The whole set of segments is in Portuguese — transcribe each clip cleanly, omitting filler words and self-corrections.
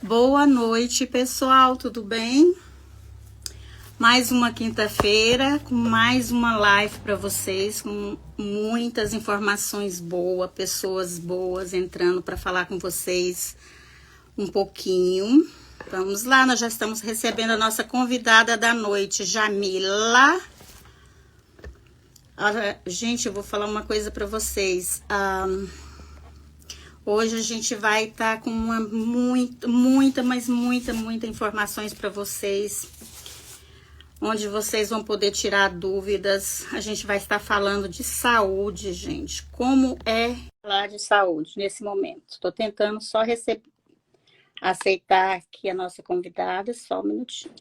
Boa noite, pessoal, tudo bem? Mais uma quinta-feira com mais uma live para vocês, com muitas informações boas, pessoas boas entrando para falar com vocês um pouquinho. Vamos lá, nós já estamos recebendo a nossa convidada da noite, Jamila. Gente, eu vou falar uma coisa para vocês. Hoje a gente vai estar com muita informações para vocês, onde vocês vão poder tirar dúvidas. A gente vai estar falando de saúde, gente. Como é falar de saúde nesse momento? Estou tentando só aceitar aqui a nossa convidada, só um minutinho.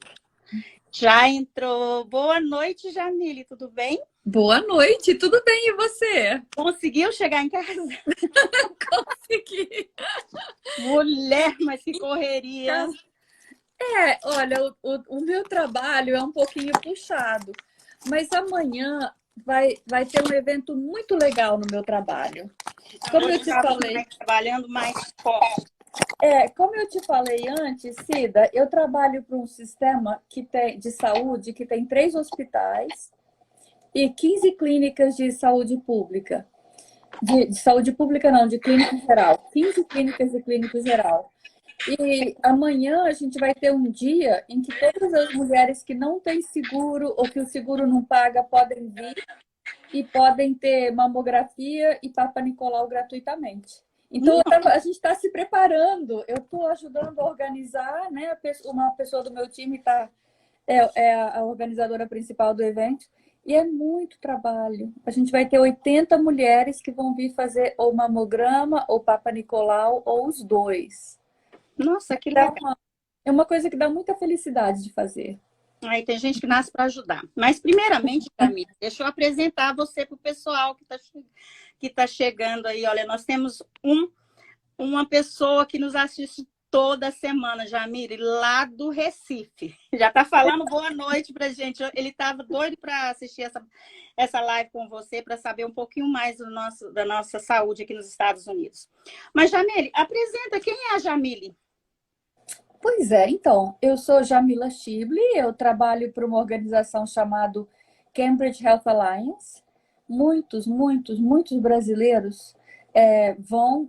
Já entrou. Boa noite, Jamile, tudo bem? Boa noite, tudo bem e você? Conseguiu chegar em casa? Consegui. Mulher, mas que correria. Olha, o meu trabalho é um pouquinho puxado, mas amanhã vai ter um evento muito legal no meu trabalho. Como eu te falei, trabalhando mais forte. Como eu te falei antes, Cida, eu trabalho para um sistema de saúde que tem 3 hospitais e 15 clínicas de saúde pública. De saúde pública não, de clínica geral. 15 clínicas de clínica geral. E amanhã a gente vai ter um dia em que todas as mulheres que não têm seguro ou que o seguro não paga podem vir e podem ter mamografia e Papa Nicolau gratuitamente. Então, a gente está se preparando. Eu estou ajudando a organizar, né? Uma pessoa do meu time é a organizadora principal do evento. E é muito trabalho. A gente vai ter 80 mulheres que vão vir fazer ou mamograma, ou Papa Nicolau, ou os dois. Nossa, que legal. É uma coisa que dá muita felicidade de fazer. Aí tem gente que nasce para ajudar. Mas, primeiramente, Camila, deixa eu apresentar você para o pessoal que tá chegando aí. Olha, nós temos uma pessoa que nos assiste toda semana, Jamile, lá do Recife. Já está falando boa noite para gente. Ele estava doido para assistir essa live com você, para saber um pouquinho mais da nossa saúde aqui nos Estados Unidos. Mas, Jamile, apresenta quem é a Jamile? Pois é, então, eu sou Jamila Shibley, eu trabalho para uma organização chamada Cambridge Health Alliance. Muitos brasileiros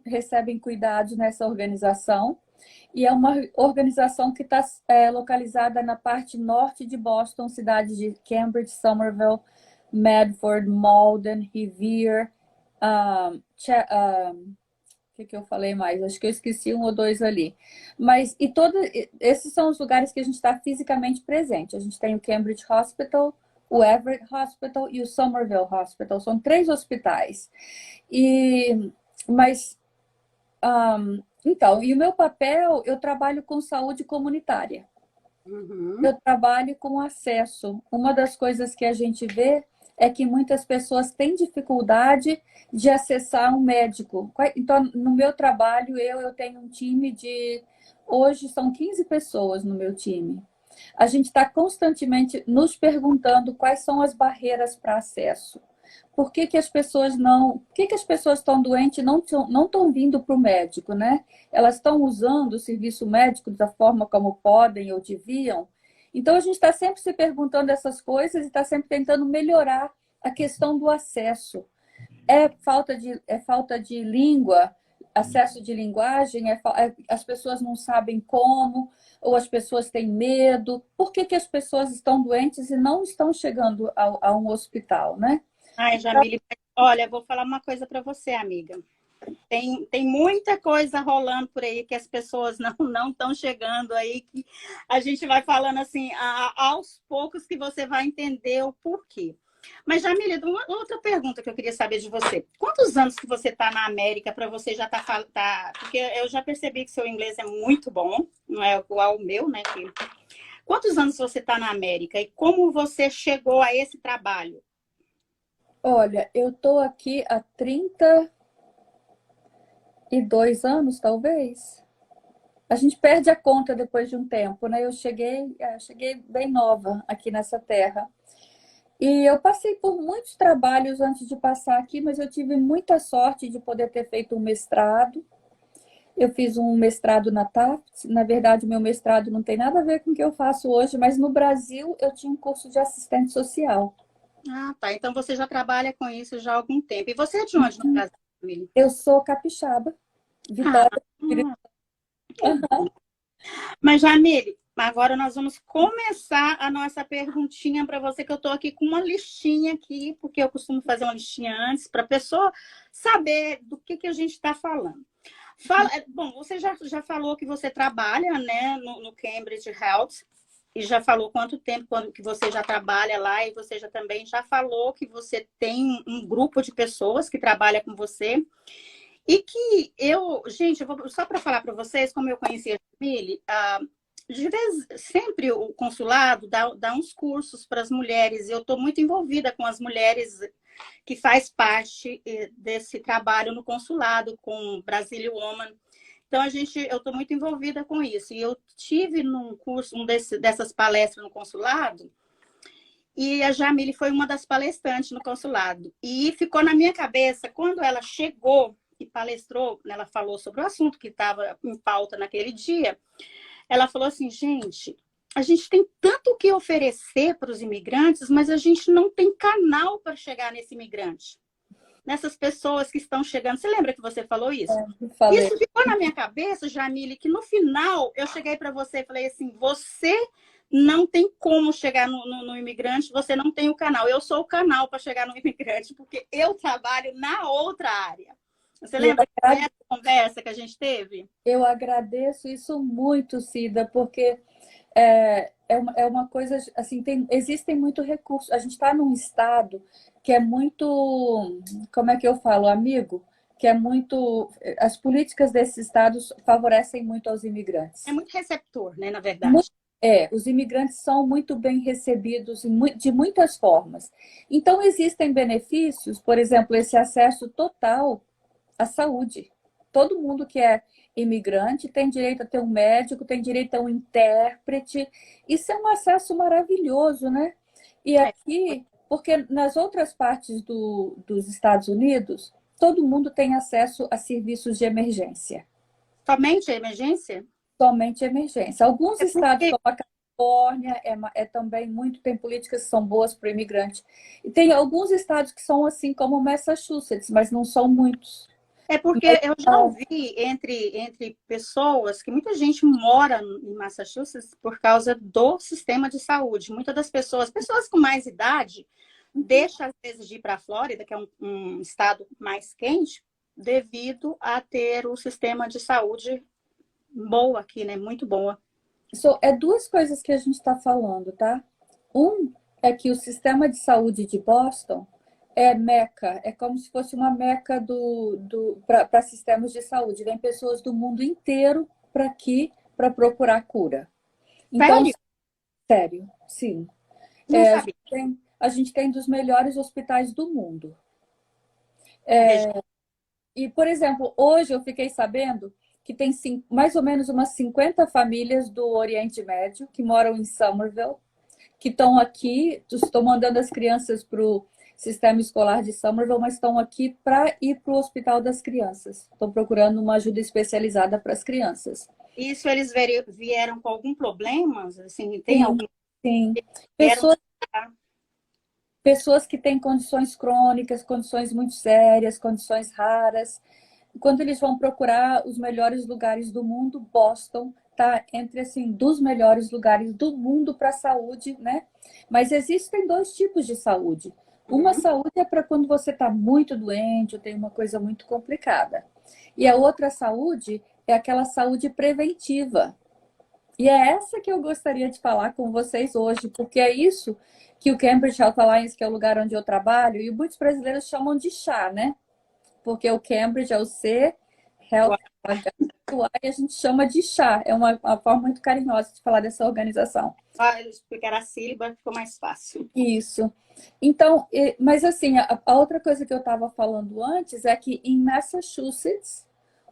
recebem cuidados nessa organização. E é uma organização que está localizada na parte norte de Boston, cidades de Cambridge, Somerville, Medford, Malden, Revere, o que eu falei mais? Acho que eu esqueci 1 ou 2 ali. Mas esses são os lugares que a gente está fisicamente presente. A gente tem o Cambridge Hospital, o Everett Hospital e o Somerville Hospital. São 3 hospitais. Então, e o meu papel, eu trabalho com saúde comunitária. Eu trabalho com acesso. Uma das coisas que a gente vê é que muitas pessoas têm dificuldade de acessar um médico. Então, no meu trabalho, eu tenho um time hoje são 15 pessoas no meu time. A gente está constantemente nos perguntando quais são as barreiras para acesso. Por que as pessoas estão doentes e não estão vindo para o médico, né? Elas estão usando o serviço médico da forma como podem ou deviam. Então, a gente está sempre se perguntando essas coisas e está sempre tentando melhorar a questão do acesso. É falta de língua, acesso de linguagem, as pessoas não sabem como, ou as pessoas têm medo. Por que as pessoas estão doentes e não estão chegando a um hospital, né? Ai, Jamile, olha, vou falar uma coisa para você, amiga. Tem muita coisa rolando por aí que as pessoas não estão chegando aí, que a gente vai falando assim, aos poucos que você vai entender o porquê. Mas, Jamile, outra pergunta que eu queria saber de você. Quantos anos que você está na América para você já porque eu já percebi que seu inglês é muito bom, não é igual o meu, né? Quantos anos você está na América e como você chegou a esse trabalho? Olha, eu estou aqui há 32 anos, talvez. A gente perde a conta depois de um tempo, né? Eu cheguei bem nova aqui nessa terra. E eu passei por muitos trabalhos antes de passar aqui, mas eu tive muita sorte de poder ter feito um mestrado. Eu fiz um mestrado na Tufts. Na verdade, meu mestrado não tem nada a ver com o que eu faço hoje, mas no Brasil eu tinha um curso de assistente social. Ah, tá. Então você já trabalha com isso já há algum tempo. E você é de onde no Brasil, Jamile? Eu sou capixaba, Ah, Vitória. Espírito que bom. Mas, Jamile, agora nós vamos começar a nossa perguntinha para você, que eu estou aqui com uma listinha aqui, porque eu costumo fazer uma listinha antes, para a pessoa saber do que a gente está falando. Bom, você já falou que você trabalha, né, no Cambridge Health, e já falou quanto tempo que você já trabalha lá, e você já também já falou que você tem um grupo de pessoas que trabalha com você. E que gente, só para falar para vocês, como eu conheci a Jamile, sempre o consulado dá uns cursos para as mulheres. Eu estou muito envolvida com as mulheres que faz parte desse trabalho no consulado, com Brazilian Woman. Então, eu estou muito envolvida com isso. E eu tive num curso, dessas palestras no consulado, e a Jamile foi uma das palestrantes no consulado. E ficou na minha cabeça, quando ela chegou e palestrou, ela falou sobre o assunto que estava em pauta naquele dia, ela falou assim, gente, a gente tem tanto o que oferecer para os imigrantes, mas a gente não tem canal para chegar nesse imigrante, nessas pessoas que estão chegando. Você lembra que você falou isso? falei. Isso ficou na minha cabeça, Jamile, que no final eu cheguei para você e falei assim, você não tem como chegar no imigrante, você não tem o canal. Eu sou o canal para chegar no imigrante, porque eu trabalho na outra área. Você lembra dessa conversa que a gente teve? Eu agradeço isso muito, Cida, porque é uma coisa assim, existem muito recursos. A gente está num estado que é muito, como é que eu falo, amigo? Que é muito. As políticas desses estados favorecem muito aos imigrantes. É muito receptor, né, na verdade. Os imigrantes são muito bem recebidos de muitas formas. Então, existem benefícios, por exemplo, esse acesso total à saúde. Todo mundo que é imigrante tem direito a ter um médico, tem direito a um intérprete. Isso é um acesso maravilhoso, né? E aqui, porque nas outras partes dos Estados Unidos, todo mundo tem acesso a serviços de emergência. Somente a emergência? Somente emergência. Alguns estados, como a Califórnia, também muito, tem políticas que são boas para o imigrante. E tem alguns estados que são assim, como Massachusetts, mas não são muitos. É porque eu já ouvi entre pessoas que muita gente mora em Massachusetts por causa do sistema de saúde. Muitas das pessoas com mais idade, deixam às vezes de ir para a Flórida, que é um estado mais quente, devido a ter o sistema de saúde boa aqui, né? Muito boa. É duas coisas que a gente está falando, tá? Um é que o sistema de saúde de Boston é meca, é como se fosse uma meca para sistemas de saúde. Vem pessoas do mundo inteiro para aqui para procurar cura. Então, sério, sim. A gente tem dos melhores hospitais do mundo. E, por exemplo, hoje eu fiquei sabendo que tem mais ou menos umas 50 famílias do Oriente Médio que moram em Somerville, que estão aqui, estão mandando as crianças para o sistema escolar de Somerville, mas estão aqui para ir para o Hospital das Crianças. Estão procurando uma ajuda especializada para as crianças. Isso eles vieram com algum problema? Assim, tem algum... Sim. Pessoas que têm condições crônicas, condições muito sérias, condições raras. Quando eles vão procurar os melhores lugares do mundo, Boston está entre assim, dos melhores lugares do mundo para a saúde, né? Mas existem dois tipos de saúde. Uma saúde é para quando você está muito doente ou tem uma coisa muito complicada. E a outra saúde é aquela saúde preventiva. E é essa que eu gostaria de falar com vocês hoje, porque é isso que o Cambridge Health Alliance, que é o lugar onde eu trabalho, e muitos brasileiros chamam de chá, né? Porque o Cambridge é o C, Health e a gente chama de chá. É uma forma muito carinhosa de falar dessa organização. Explicar a sílaba ficou mais fácil. Isso. Então, mas assim, a outra coisa que eu estava falando antes é que em Massachusetts,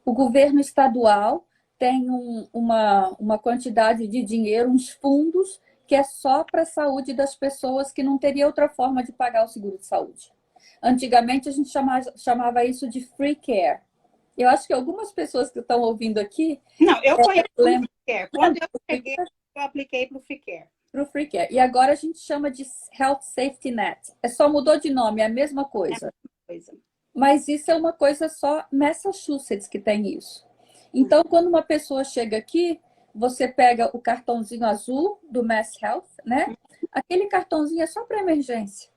o governo estadual tem uma quantidade de dinheiro, uns fundos, que é só para a saúde das pessoas que não teria outra forma de pagar o seguro de saúde. Antigamente, a gente chamava isso de free care. Eu acho que algumas pessoas que estão ouvindo aqui... Não, eu conheço o lembram Free Care. Quando eu cheguei, eu apliquei para o Free Care. para o Free Care. E agora a gente chama de Health Safety Net. É só mudou de nome, é a mesma coisa. Coisa. Mas isso é uma coisa só Massachusetts que tem isso. Então, quando uma pessoa chega aqui, você pega o cartãozinho azul do Mass Health, né? Aquele cartãozinho é só para emergência.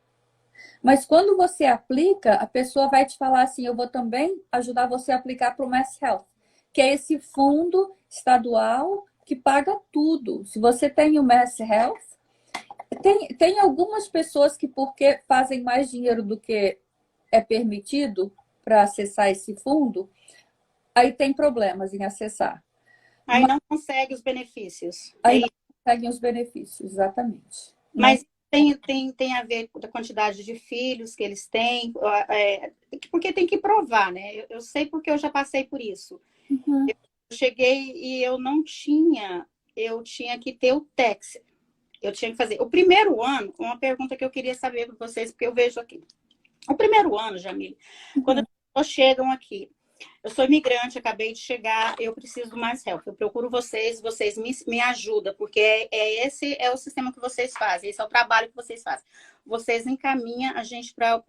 Mas quando você aplica, a pessoa vai te falar assim, eu vou também ajudar você a aplicar para o Mass Health, que é esse fundo estadual que paga tudo. Se você tem o Mass Health, tem algumas pessoas que, porque fazem mais dinheiro do que é permitido para acessar esse fundo, aí tem problemas em acessar. Aí não consegue os benefícios. Aí não conseguem os benefícios, exatamente. Mas tem a ver com a quantidade de filhos que eles têm, porque tem que provar, né? Eu sei porque eu já passei por isso. Uhum. Eu cheguei e eu tinha que ter o TEX. Eu tinha que fazer. O primeiro ano, uma pergunta que eu queria saber para vocês, porque eu vejo aqui. O primeiro ano, Jamile, quando as pessoas chegam aqui, eu sou imigrante, acabei de chegar, eu preciso mais help. Eu procuro vocês me ajudam, porque esse é o sistema que vocês fazem, esse é o trabalho que vocês fazem. Vocês encaminham a gente para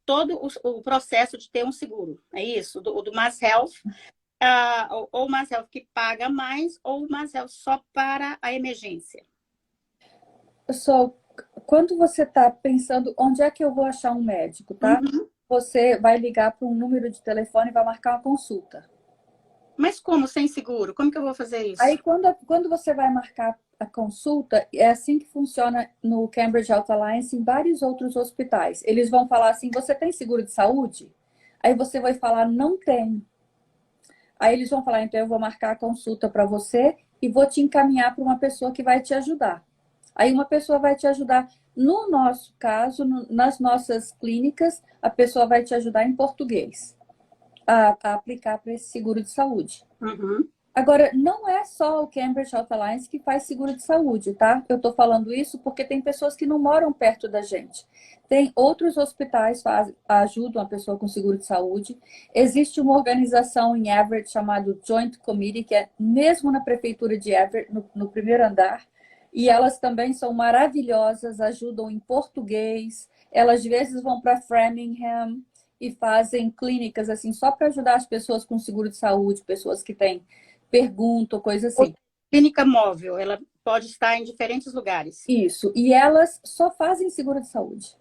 todo o processo de ter um seguro, é isso? Do Mass Health, ou o Mass Health que paga mais, ou o Mass Health só para a emergência. Pessoal, quando você está pensando onde é que eu vou achar um médico, tá? Uhum. Você vai ligar para um número de telefone e vai marcar uma consulta. Mas como? Sem seguro? Como que eu vou fazer isso? Aí, quando você vai marcar a consulta, é assim que funciona no Cambridge Health Alliance e em vários outros hospitais. Eles vão falar assim, você tem seguro de saúde? Aí você vai falar, não tem. Aí eles vão falar, então eu vou marcar a consulta para você e vou te encaminhar para uma pessoa que vai te ajudar. Aí uma pessoa vai te ajudar. No nosso caso, nas nossas clínicas, a pessoa vai te ajudar em português a aplicar para esse seguro de saúde. Uhum. Agora, não é só o Cambridge Health Alliance que faz seguro de saúde, tá? Eu estou falando isso porque tem pessoas que não moram perto da gente. Tem outros hospitais que ajudam a pessoa com seguro de saúde. Existe uma organização em Everett chamada Joint Committee, que é mesmo na prefeitura de Everett, no primeiro andar. E elas também são maravilhosas, ajudam em português. Elas, às vezes, vão para Framingham e fazem clínicas assim só para ajudar as pessoas com seguro de saúde, pessoas que têm pergunta, coisa assim. Clínica móvel, ela pode estar em diferentes lugares. Isso. E elas só fazem seguro de saúde.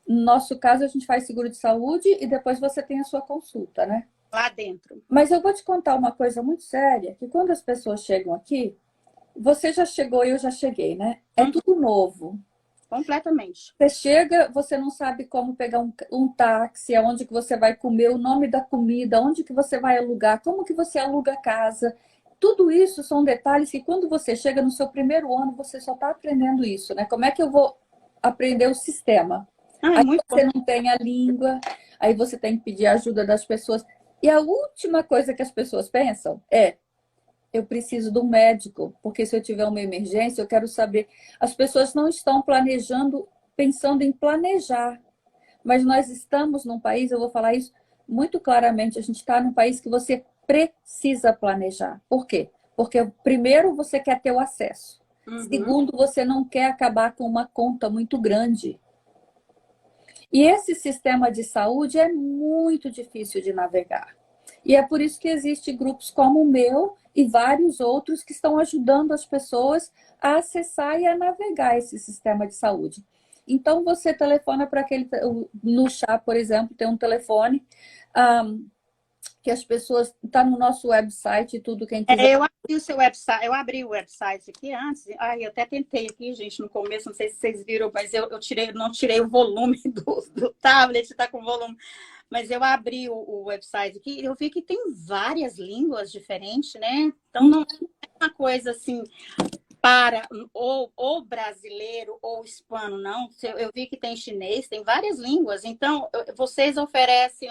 No nosso caso, a gente faz seguro de saúde e depois você tem a sua consulta, né? Lá dentro. Mas eu vou te contar uma coisa muito séria, que quando as pessoas chegam aqui, você já chegou e eu já cheguei, né? É tudo novo. Completamente. Você chega, você não sabe como pegar um táxi, aonde que você vai comer, o nome da comida, onde que você vai alugar, como que você aluga a casa. Tudo isso são detalhes que quando você chega no seu primeiro ano, você só está aprendendo isso, né? Como é que eu vou aprender o sistema? Aí você não tem a língua, aí você tem que pedir ajuda das pessoas. E a última coisa que as pessoas pensam é: eu preciso de um médico, porque se eu tiver uma emergência, eu quero saber. As pessoas não estão planejando, pensando em planejar. Mas nós estamos num país, eu vou falar isso muito claramente, a gente está num país que você precisa planejar. Por quê? Porque, primeiro, você quer ter o acesso. Segundo, você não quer acabar com uma conta muito grande. E esse sistema de saúde é muito difícil de navegar. E é por isso que existem grupos como o meu e vários outros que estão ajudando as pessoas a acessar e a navegar esse sistema de saúde. Então, você telefona para aquele... No chá, por exemplo, tem um telefone que as pessoas... Está no nosso website e tudo, quem quiser... Eu abri o seu website, eu abri o website aqui antes. Eu até tentei aqui, gente, no começo, não sei se vocês viram, mas eu não tirei o volume do tablet, está com volume. Mas eu abri o website aqui e eu vi que tem várias línguas diferentes, né? Então, não é uma coisa assim para ou brasileiro ou hispano, não. Eu vi que tem chinês, tem várias línguas. Então, vocês oferecem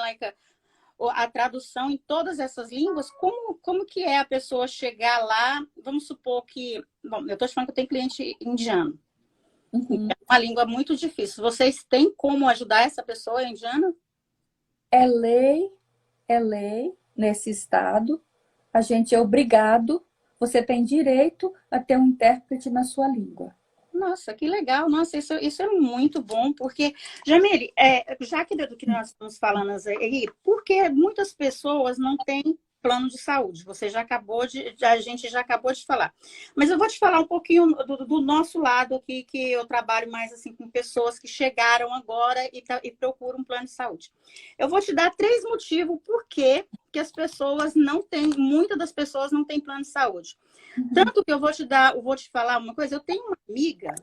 a tradução em todas essas línguas. Como que é a pessoa chegar lá? Vamos supor que... Bom, eu estou te falando que eu tenho cliente indiano. É uma língua muito difícil. Vocês têm como ajudar essa pessoa indiana? É lei nesse estado, a gente é obrigado, você tem direito a ter um intérprete na sua língua. Nossa, que legal. Nossa, isso é muito bom, porque, Jamile, já que do que nós estamos falando aí, porque muitas pessoas não têm plano de saúde. A gente já acabou de falar. Mas eu vou te falar um pouquinho do nosso lado aqui, que eu trabalho mais assim com pessoas que chegaram agora e procuram um plano de saúde. Eu vou te dar 3 motivos por que as pessoas não têm, muitas das pessoas não têm plano de saúde. Tanto que eu vou te falar uma coisa, eu tenho uma amiga,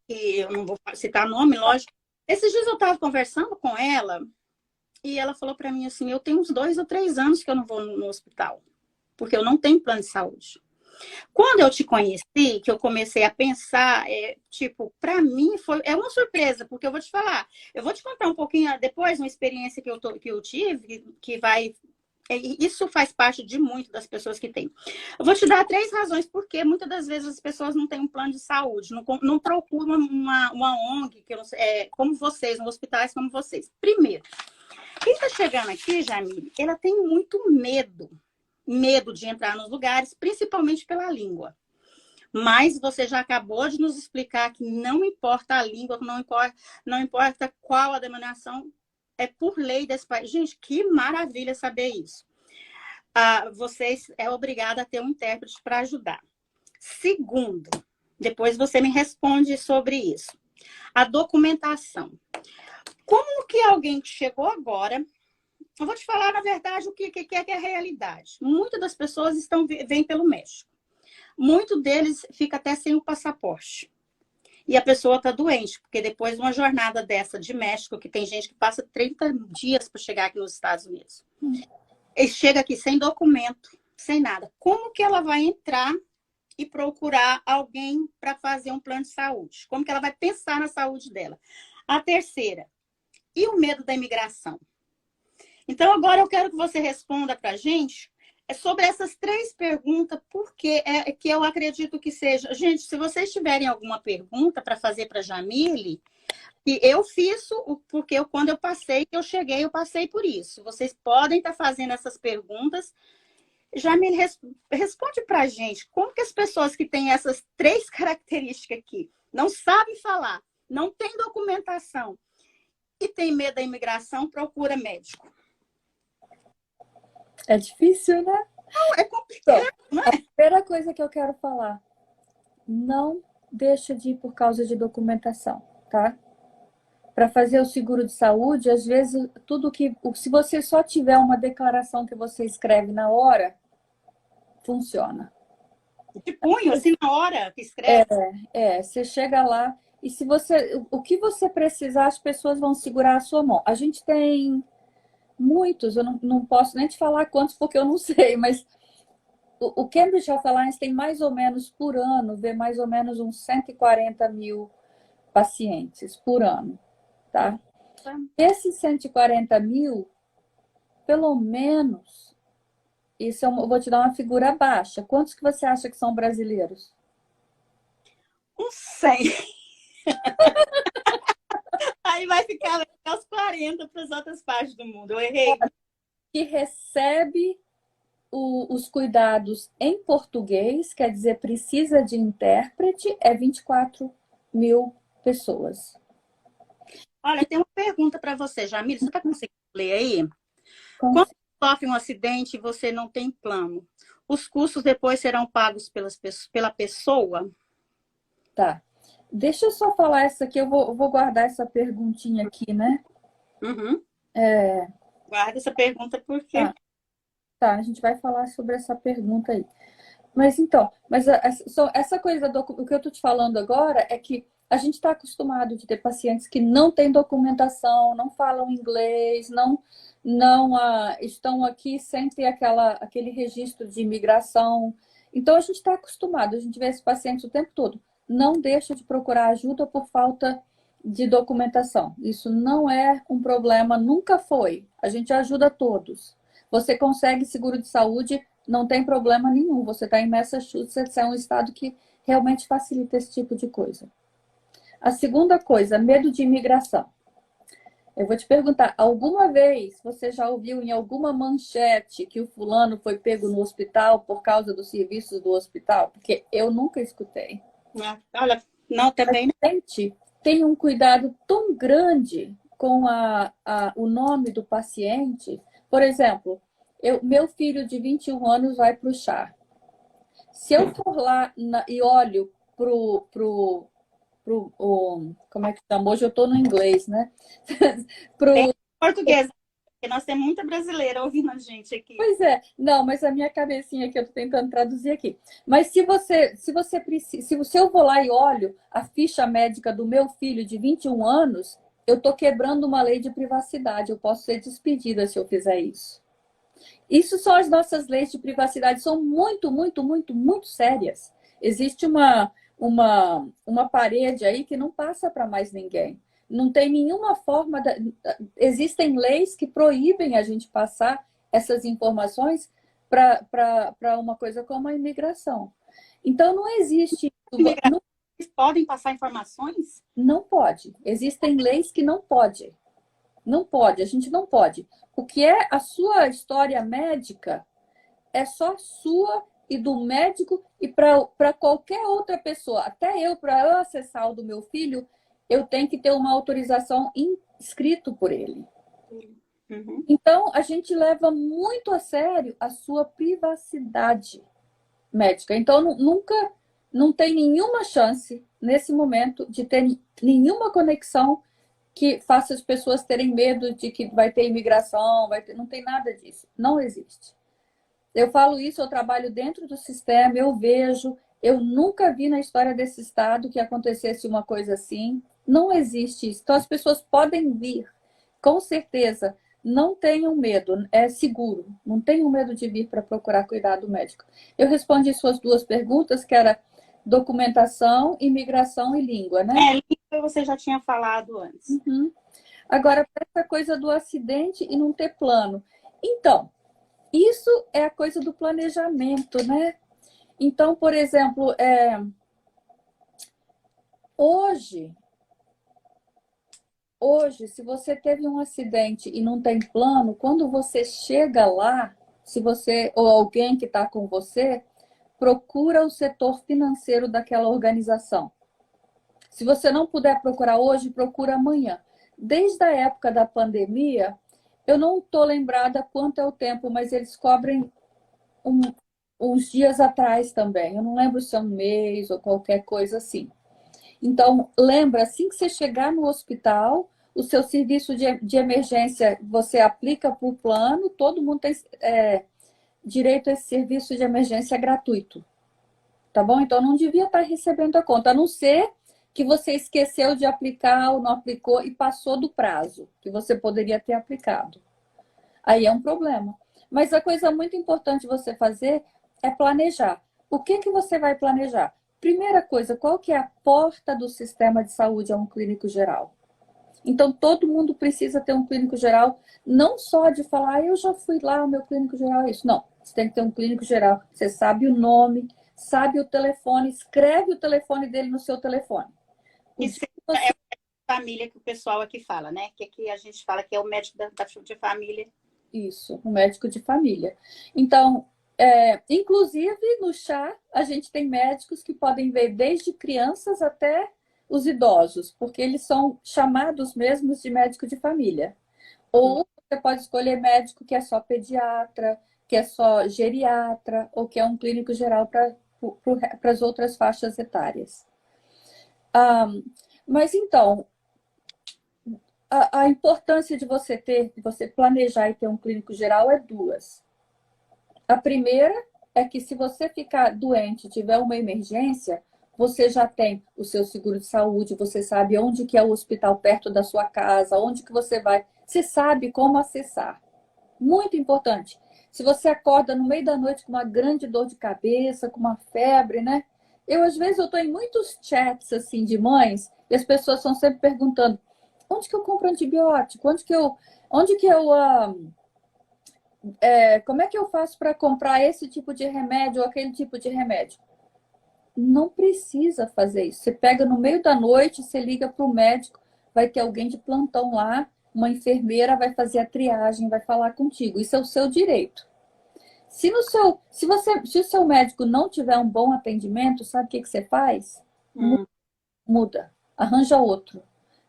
que eu não vou citar nome, lógico. Esses dias eu estava conversando com ela e ela falou para mim assim, eu tenho uns 2 ou 3 anos que eu não vou no hospital, porque eu não tenho plano de saúde. Quando eu te conheci, que eu comecei a pensar, para mim é uma surpresa, porque eu vou te falar, eu vou te contar um pouquinho depois uma experiência que eu tive, que vai. Isso faz parte de muito das pessoas que têm. Eu vou te dar 3 razões porque muitas das vezes as pessoas não têm um plano de saúde, não procuram uma ONG, que eu não sei, como vocês, hospitais como vocês. Primeiro, quem está chegando aqui, Jamile, ela tem muito medo de entrar nos lugares, principalmente pela língua. Mas você já acabou de nos explicar que não importa a língua, não importa qual a denominação, é por lei desse país. Gente, que maravilha saber isso. Vocês é obrigada a ter um intérprete para ajudar. Segundo, depois você me responde sobre isso. A documentação. Como que alguém que chegou agora... Eu vou te falar, na verdade, o que é a realidade. Muitas das pessoas vêm pelo México. Muitos deles fica até sem o passaporte. E a pessoa está doente, porque depois de uma jornada dessa de México, que tem gente que passa 30 dias para chegar aqui nos Estados Unidos. Ele chega aqui sem documento, sem nada. Como que ela vai entrar e procurar alguém para fazer um plano de saúde? Como que ela vai pensar na saúde dela? A terceira, e o medo da imigração? Então, agora eu quero que você responda para a gente sobre essas 3 perguntas, porque que eu acredito que seja... Gente, se vocês tiverem alguma pergunta para fazer para a Jamile, que eu fiz, porque quando eu passei por isso. Vocês podem estar fazendo essas perguntas. Jamile, responde para a gente, como que as pessoas que têm essas 3 características aqui, não sabem falar, não têm documentação e têm medo da imigração, procura médico? É difícil, né? Não, é complicado, não é? A primeira coisa que eu quero falar, não deixa de ir por causa de documentação, tá? Para fazer o seguro de saúde, às vezes, se você só tiver uma declaração que você escreve na hora, funciona. De punho, assim, na hora que escreve? Você chega lá e o que você precisar, as pessoas vão segurar a sua mão. A gente tem muitos, eu não posso nem te falar quantos, porque eu não sei, mas o Cambridge Health Alliance tem mais ou menos por ano, vê mais ou menos uns 140 mil pacientes por ano, tá? Esses 140 mil, pelo menos, eu vou te dar uma figura baixa. Quantos que você acha que são brasileiros? Uns 100. Aí vai ficar aos 40 para as outras partes do mundo. Eu errei. Que recebe os cuidados em português, quer dizer, precisa de intérprete, é 24 mil pessoas. Olha, tem uma pergunta para você, Jamile. Você está conseguindo ler aí? Quando sofre um acidente e você não tem plano, os custos depois serão pagos pela pessoa? Tá. Deixa eu só falar essa aqui, eu vou guardar essa perguntinha aqui, né? Uhum. Guarda essa pergunta porque... Tá, a gente vai falar sobre essa pergunta aí. Mas então, essa coisa, o que eu tô te falando agora é que a gente está acostumado de ter pacientes que não têm documentação, não falam inglês, não estão aqui sem ter aquele registro de imigração. Então, a gente está acostumado, a gente vê esses pacientes o tempo todo. Não deixa de procurar ajuda por falta de documentação. Isso não é um problema, nunca foi. A gente ajuda todos. Você consegue seguro de saúde, não tem problema nenhum. Você está em Massachusetts, é um estado que realmente facilita esse tipo de coisa. A segunda coisa, medo de imigração. Eu vou te perguntar, alguma vez você já ouviu em alguma manchete que o fulano foi pego no hospital por causa dos serviços do hospital? Porque eu nunca escutei. Olha, não, também não. Gente, tem um cuidado tão grande com o nome do paciente. Por exemplo, meu filho de 21 anos vai para o chá. Se eu for lá e olho como é que chama? Hoje eu estou no inglês, né? Tem pro, português, porque nós temos muita brasileira ouvindo a gente aqui. Pois é, não, mas a minha cabecinha que eu estou tentando traduzir aqui. Mas se você precisa, se eu vou lá e olho a ficha médica do meu filho de 21 anos, eu estou quebrando uma lei de privacidade. Eu posso ser despedida se eu fizer isso. Isso são as nossas leis de privacidade, são muito, muito, muito, muito sérias. Existe uma parede aí que não passa para mais ninguém. Não tem nenhuma forma. Existem leis que proíbem a gente passar essas informações para uma coisa como a imigração. Então, não existe. Não, Podem passar informações? não pode. Existem leis que não podem. Não pode, a gente não pode. O que é a sua história médica é só sua e do médico e para qualquer outra pessoa. Até eu, para eu acessar o do meu filho, eu tenho que ter uma autorização escrito por ele. Uhum. Então, a gente leva muito a sério a sua privacidade médica. Então, nunca, não tem nenhuma chance, nesse momento, de ter nenhuma conexão que faça as pessoas terem medo de que vai ter imigração, não tem nada disso. Não existe. Eu falo isso, eu trabalho dentro do sistema, eu vejo, eu nunca vi na história desse estado que acontecesse uma coisa assim. Não existe isso. Então as pessoas podem vir, com certeza. Não tenham medo, é seguro. Não tenham medo de vir para procurar cuidado médico. Eu respondi suas duas perguntas, que era documentação, imigração e língua, né? Língua você já tinha falado antes. Uhum. Agora, essa coisa do acidente e não ter plano. Então, isso é a coisa do planejamento, né? Então, por exemplo, hoje, se você teve um acidente e não tem plano, quando você chega lá, se você ou alguém que está com você, procura o setor financeiro daquela organização. Se você não puder procurar hoje, procura amanhã. Desde a época da pandemia, eu não estou lembrada quanto é o tempo, mas eles cobrem uns dias atrás também. Eu não lembro se é um mês ou qualquer coisa assim. Então, lembra, assim que você chegar no hospital, o seu serviço de emergência, você aplica para o plano, todo mundo tem direito a esse serviço de emergência gratuito. Tá bom? Então, não devia estar recebendo a conta, a não ser que você esqueceu de aplicar ou não aplicou e passou do prazo que você poderia ter aplicado. Aí é um problema. Mas a coisa muito importante você fazer é planejar. O que você vai planejar? Primeira coisa, qual que é a porta do sistema de saúde a um clínico geral? Então, todo mundo precisa ter um clínico geral, não só de falar, eu já fui lá, o meu clínico geral é isso. Não, você tem que ter um clínico geral. Você sabe o nome, sabe o telefone, escreve o telefone dele no seu telefone. Isso é a família que o pessoal aqui fala, né? Que aqui a gente fala que é o médico de família. Isso, um médico de família. Então, inclusive no chá, a gente tem médicos que podem ver desde crianças até os idosos, porque eles são chamados mesmos de médico de família. Ou você pode escolher médico que é só pediatra, que é só geriatra, ou que é um clínico geral para as outras faixas etárias. Mas então, a importância de você planejar e ter um clínico geral é duas. A primeira é que se você ficar doente, tiver uma emergência, você já tem o seu seguro de saúde, você sabe onde que é o hospital perto da sua casa, onde que você vai, você sabe como acessar. Muito importante. Se você acorda no meio da noite com uma grande dor de cabeça, com uma febre, né? Às vezes, eu estou em muitos chats, assim, de mães, e as pessoas estão sempre perguntando, onde que eu compro antibiótico? Como é que eu faço para comprar esse tipo de remédio ou aquele tipo de remédio? Não precisa fazer isso. Você pega no meio da noite, você liga para o médico, vai ter alguém de plantão lá, uma enfermeira vai fazer a triagem, vai falar contigo. Isso é o seu direito. Se o seu médico não tiver um bom atendimento, sabe o que você faz? Muda, arranja outro.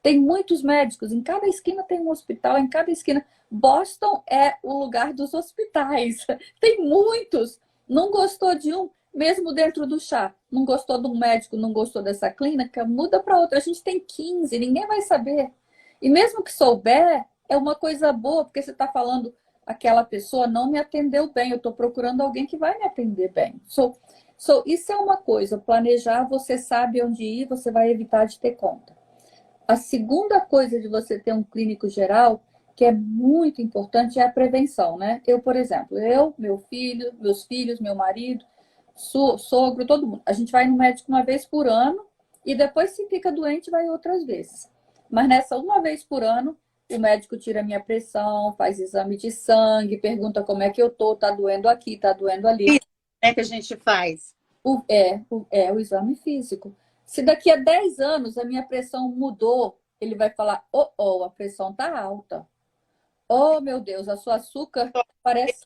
Tem muitos médicos, em cada esquina tem um hospital, em cada esquina. Boston é o lugar dos hospitais. Tem muitos. Não gostou de um, mesmo dentro do chá. Não gostou de um médico, não gostou dessa clínica, muda para outra. A gente tem 15, ninguém vai saber. E mesmo que souber, é uma coisa boa, porque você está falando, aquela pessoa não me atendeu bem, eu estou procurando alguém que vai me atender bem. Isso é uma coisa, planejar, você sabe onde ir, você vai evitar de ter conta. A segunda coisa de você ter um clínico geral, que é muito importante, é a prevenção, né? Eu, por exemplo, meus filhos, meu marido, sogro, todo mundo. A gente vai no médico uma vez por ano e depois, se fica doente, vai outras vezes. Mas nessa uma vez por ano, o médico tira minha pressão, faz exame de sangue, pergunta como é que eu tô, tá doendo aqui, tá doendo ali. Isso é que a gente faz. O exame físico. Se daqui a 10 anos a minha pressão mudou, ele vai falar, a pressão tá alta. Oh, meu Deus, a sua açúcar parece...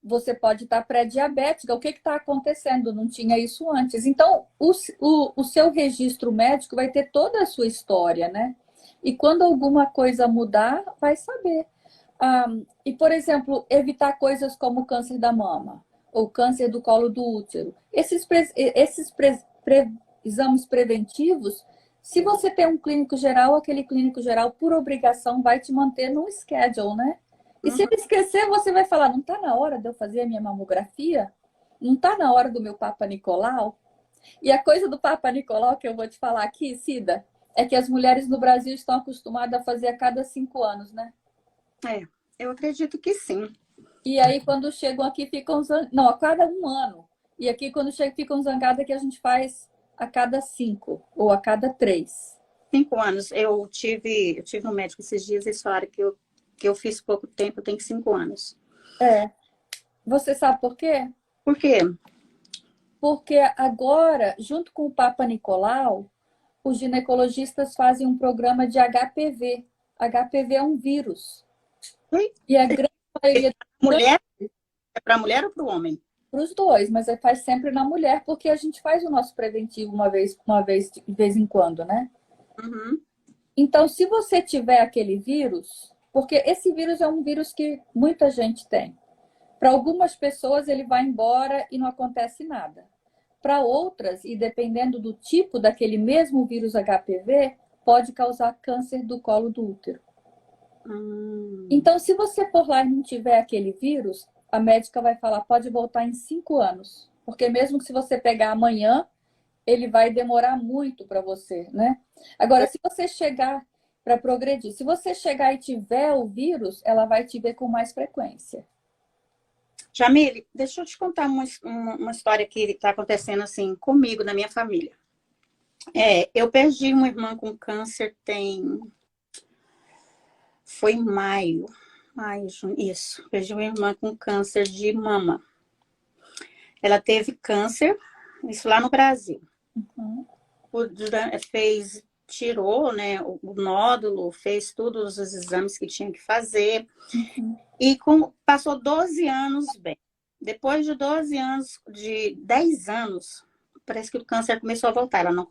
Você pode estar pré-diabética. O que está acontecendo? Não tinha isso antes. Então, o seu registro médico vai ter toda a sua história, né? E quando alguma coisa mudar, vai saber. E, por exemplo, evitar coisas como câncer da mama ou câncer do colo do útero. Esses exames preventivos, se você tem um clínico geral, aquele clínico geral, por obrigação, vai te manter no schedule, né? E se ele esquecer, você vai falar, não está na hora de eu fazer a minha mamografia? Não está na hora do meu Papa Nicolau? E a coisa do Papa Nicolau que eu vou te falar aqui, Cida, é que as mulheres no Brasil estão acostumadas a fazer a cada 5 anos, né? Eu acredito que sim. E aí, quando chegam aqui, ficam... Não, a cada 1 ano. E aqui, quando chegam, ficam zangadas que a gente faz a cada 5 ou a cada 3. 5 anos. Eu tive um médico esses dias, eles falaram que eu fiz pouco tempo, eu tenho 5 anos. Você sabe por quê? Por quê? Porque agora, junto com o Papa Nicolau, os ginecologistas fazem um programa de HPV. HPV é um vírus. E a grande maioria... É para a mulher ou para o homem? Para os dois, mas faz sempre na mulher, porque a gente faz o nosso preventivo de vez em quando, né? Então, se você tiver aquele vírus, porque esse vírus é um vírus que muita gente tem. Para algumas pessoas ele vai embora e não acontece nada. Para outras, e dependendo do tipo daquele mesmo vírus HPV, pode causar câncer do colo do útero. Então, se você for lá e não tiver aquele vírus, a médica vai falar, pode voltar em 5 anos. Porque mesmo que se você pegar amanhã, ele vai demorar muito para você, né? Agora, se você chegar para progredir, se você chegar e tiver o vírus, ela vai te ver com mais frequência. Jamile, deixa eu te contar uma história que está acontecendo assim comigo, na minha família. Eu perdi uma irmã com câncer foi em maio, isso. Perdi uma irmã com câncer de mama. Ela teve câncer, isso lá no Brasil. Tirou, né, o nódulo, fez todos os exames que tinha que fazer. E passou 12 anos bem. Depois de 10 anos, parece que o câncer começou a voltar. Ela não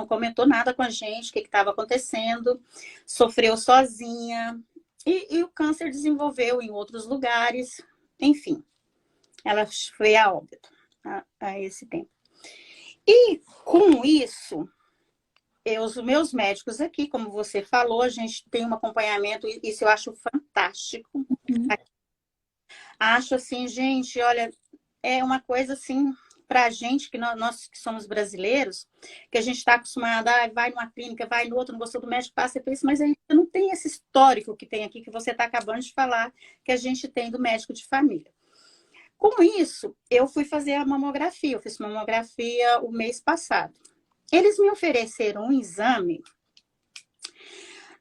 comentou nada com a gente, o que estava acontecendo, sofreu sozinha. E o câncer desenvolveu em outros lugares. Enfim, ela foi a óbito a esse tempo. E com isso, os meus médicos aqui, como você falou, a gente tem um acompanhamento, isso eu acho fantástico. Acho assim, gente, olha, é uma coisa assim, para a gente, que nós que somos brasileiros, que a gente está acostumado, vai numa clínica, vai no outro, não gostou do médico, passa por isso, mas a gente não tem esse histórico que tem aqui, que você está acabando de falar, que a gente tem do médico de família. Com isso, eu fui fazer a mamografia, eu fiz mamografia o mês passado. Eles me ofereceram um exame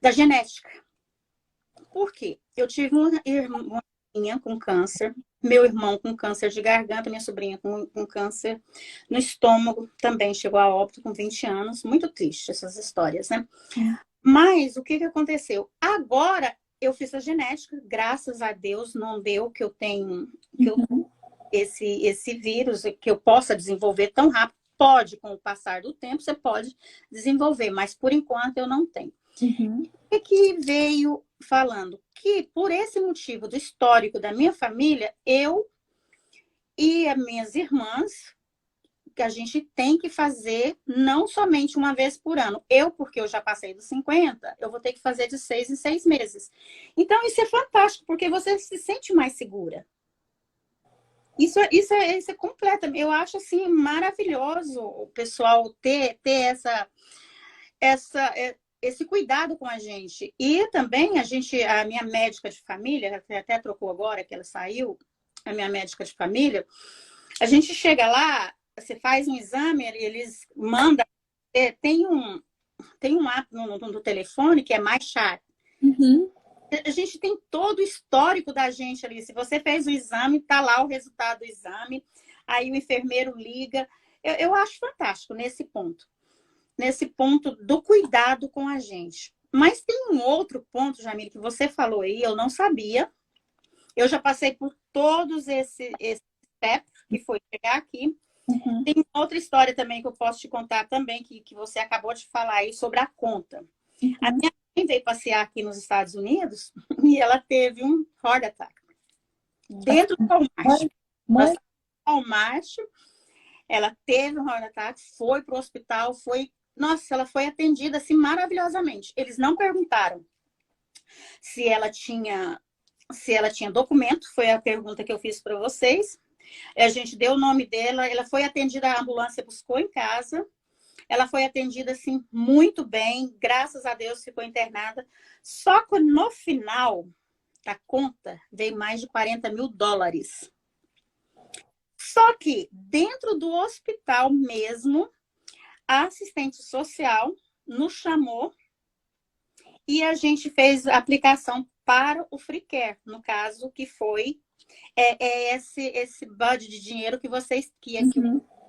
da genética. Por quê? Eu tive uma irmã com câncer, meu irmão com câncer de garganta, minha sobrinha com câncer no estômago, também chegou a óbito com 20 anos. Muito triste essas histórias, né? Mas o que aconteceu? Agora, eu fiz a genética, graças a Deus, não deu que eu tenho esse vírus, que eu possa desenvolver tão rápido. Pode, com o passar do tempo, você pode desenvolver, mas por enquanto eu não tenho. E que veio falando que, por esse motivo do histórico da minha família, eu e as minhas irmãs, que a gente tem que fazer não somente uma vez por ano. Eu, porque eu já passei dos 50, eu vou ter que fazer de 6 em 6 meses. Então, isso é fantástico, porque você se sente mais segura. Isso é completo. Eu acho, assim, maravilhoso o pessoal ter esse cuidado com a gente. E também a minha médica de família, até trocou agora, que ela saiu, a minha médica de família, a gente chega lá, você faz um exame, eles mandam, tem um app no telefone que é MyChart. A gente tem todo o histórico da gente ali. Se você fez o exame, tá lá o resultado do exame, aí o enfermeiro liga. Eu acho fantástico nesse ponto do cuidado com a gente. Mas tem um outro ponto, Jamile, que você falou aí, eu não sabia. Eu já passei por todos esses steps, que foi chegar aqui. Tem outra história também que eu posso te contar também, que você acabou de falar aí sobre a conta. A minha mãe veio passear aqui nos Estados Unidos e ela teve um heart attack. Dentro do Walmart, ela teve um heart attack, foi para o hospital, nossa, ela foi atendida assim maravilhosamente. Eles não perguntaram se ela tinha documento, foi a pergunta que eu fiz para vocês. A gente deu o nome dela, ela foi atendida, a ambulância buscou em casa. Ela foi atendida, assim, muito bem. Graças a Deus ficou internada. Só que no final da conta veio mais de $40 mil. Só que dentro do hospital mesmo, a assistente social nos chamou e a gente fez a aplicação para o Free Care, no caso, que foi esse budget de dinheiro que vocês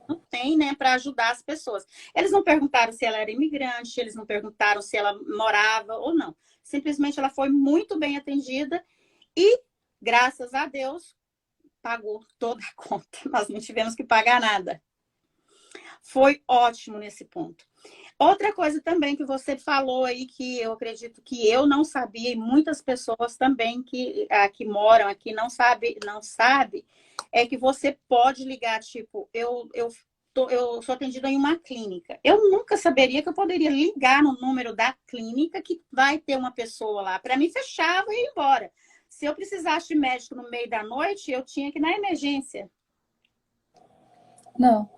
não tem, né, para ajudar as pessoas. Eles não perguntaram se ela era imigrante, eles não perguntaram se ela morava ou não. Simplesmente ela foi muito bem atendida e, graças a Deus, pagou toda a conta. Nós não tivemos que pagar nada. Foi ótimo nesse ponto. Outra coisa também que você falou aí, que eu acredito que eu não sabia, e muitas pessoas também que moram aqui não sabe, é que você pode ligar, tipo, eu sou atendida em uma clínica. Eu nunca saberia que eu poderia ligar no número da clínica que vai ter uma pessoa lá. Para mim, fechava e ia embora. Se eu precisasse de médico no meio da noite, eu tinha que ir na emergência. Não.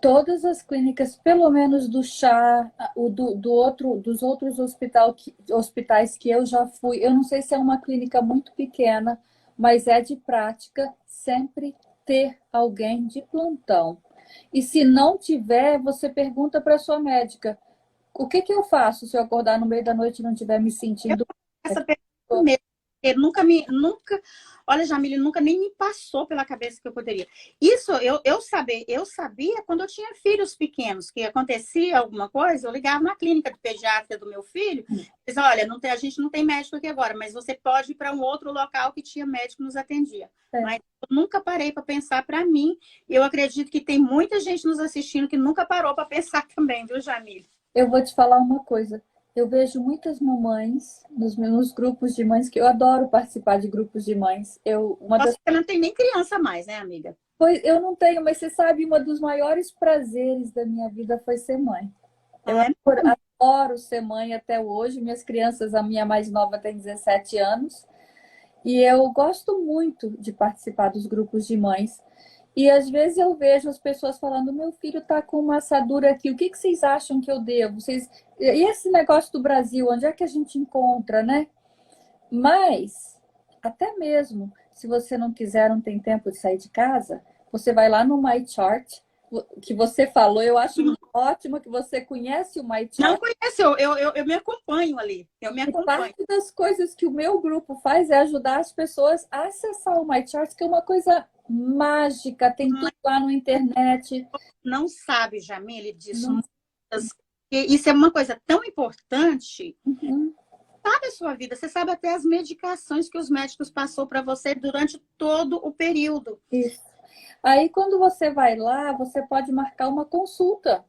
Todas as clínicas, pelo menos do chá, dos outros hospitais que eu já fui, eu não sei se é uma clínica muito pequena, mas é de prática sempre ter alguém de plantão. E se não tiver, você pergunta para a sua médica, o que eu faço se eu acordar no meio da noite e não estiver me sentindo? Essa pergunta mesmo. Olha, Jamile, nunca nem me passou pela cabeça que eu poderia. Isso eu sabia quando eu tinha filhos pequenos, que acontecia alguma coisa, eu ligava na clínica de pediatra do meu filho, e dizia, olha, a gente não tem médico aqui agora, mas você pode ir para um outro local que tinha médico que nos atendia. Mas eu nunca parei para pensar para mim, e eu acredito que tem muita gente nos assistindo que nunca parou para pensar também, viu, Jamile? Eu vou te falar uma coisa. Eu vejo muitas mamães nos meus grupos de mães, que eu adoro participar de grupos de mães. Você não tem nem criança mais, né, amiga? Pois eu não tenho, mas você sabe, um dos maiores prazeres da minha vida foi ser mãe. Eu adoro ser mãe até hoje. Minhas crianças, a minha mais nova tem 17 anos. E eu gosto muito de participar dos grupos de mães. E às vezes eu vejo as pessoas falando, meu filho está com uma assadura aqui, o que vocês acham que eu devo? E esse negócio do Brasil, onde é que a gente encontra, né? Mas, até mesmo, se você não quiser, não tem tempo de sair de casa, você vai lá no MyChart, que você falou, eu acho ótimo que você conhece o MyChart. Não conheço, eu me acompanho ali, eu me acompanho. Parte das coisas que o meu grupo faz é ajudar as pessoas a acessar o MyChart, que é uma coisa mágica, tem tudo lá na internet. Não sabe, Jamile, disso. Isso é uma coisa tão importante. sabe a sua vida, você sabe até as medicações que os médicos passou para você durante todo o período. Isso. Aí, quando você vai lá, você pode marcar uma consulta.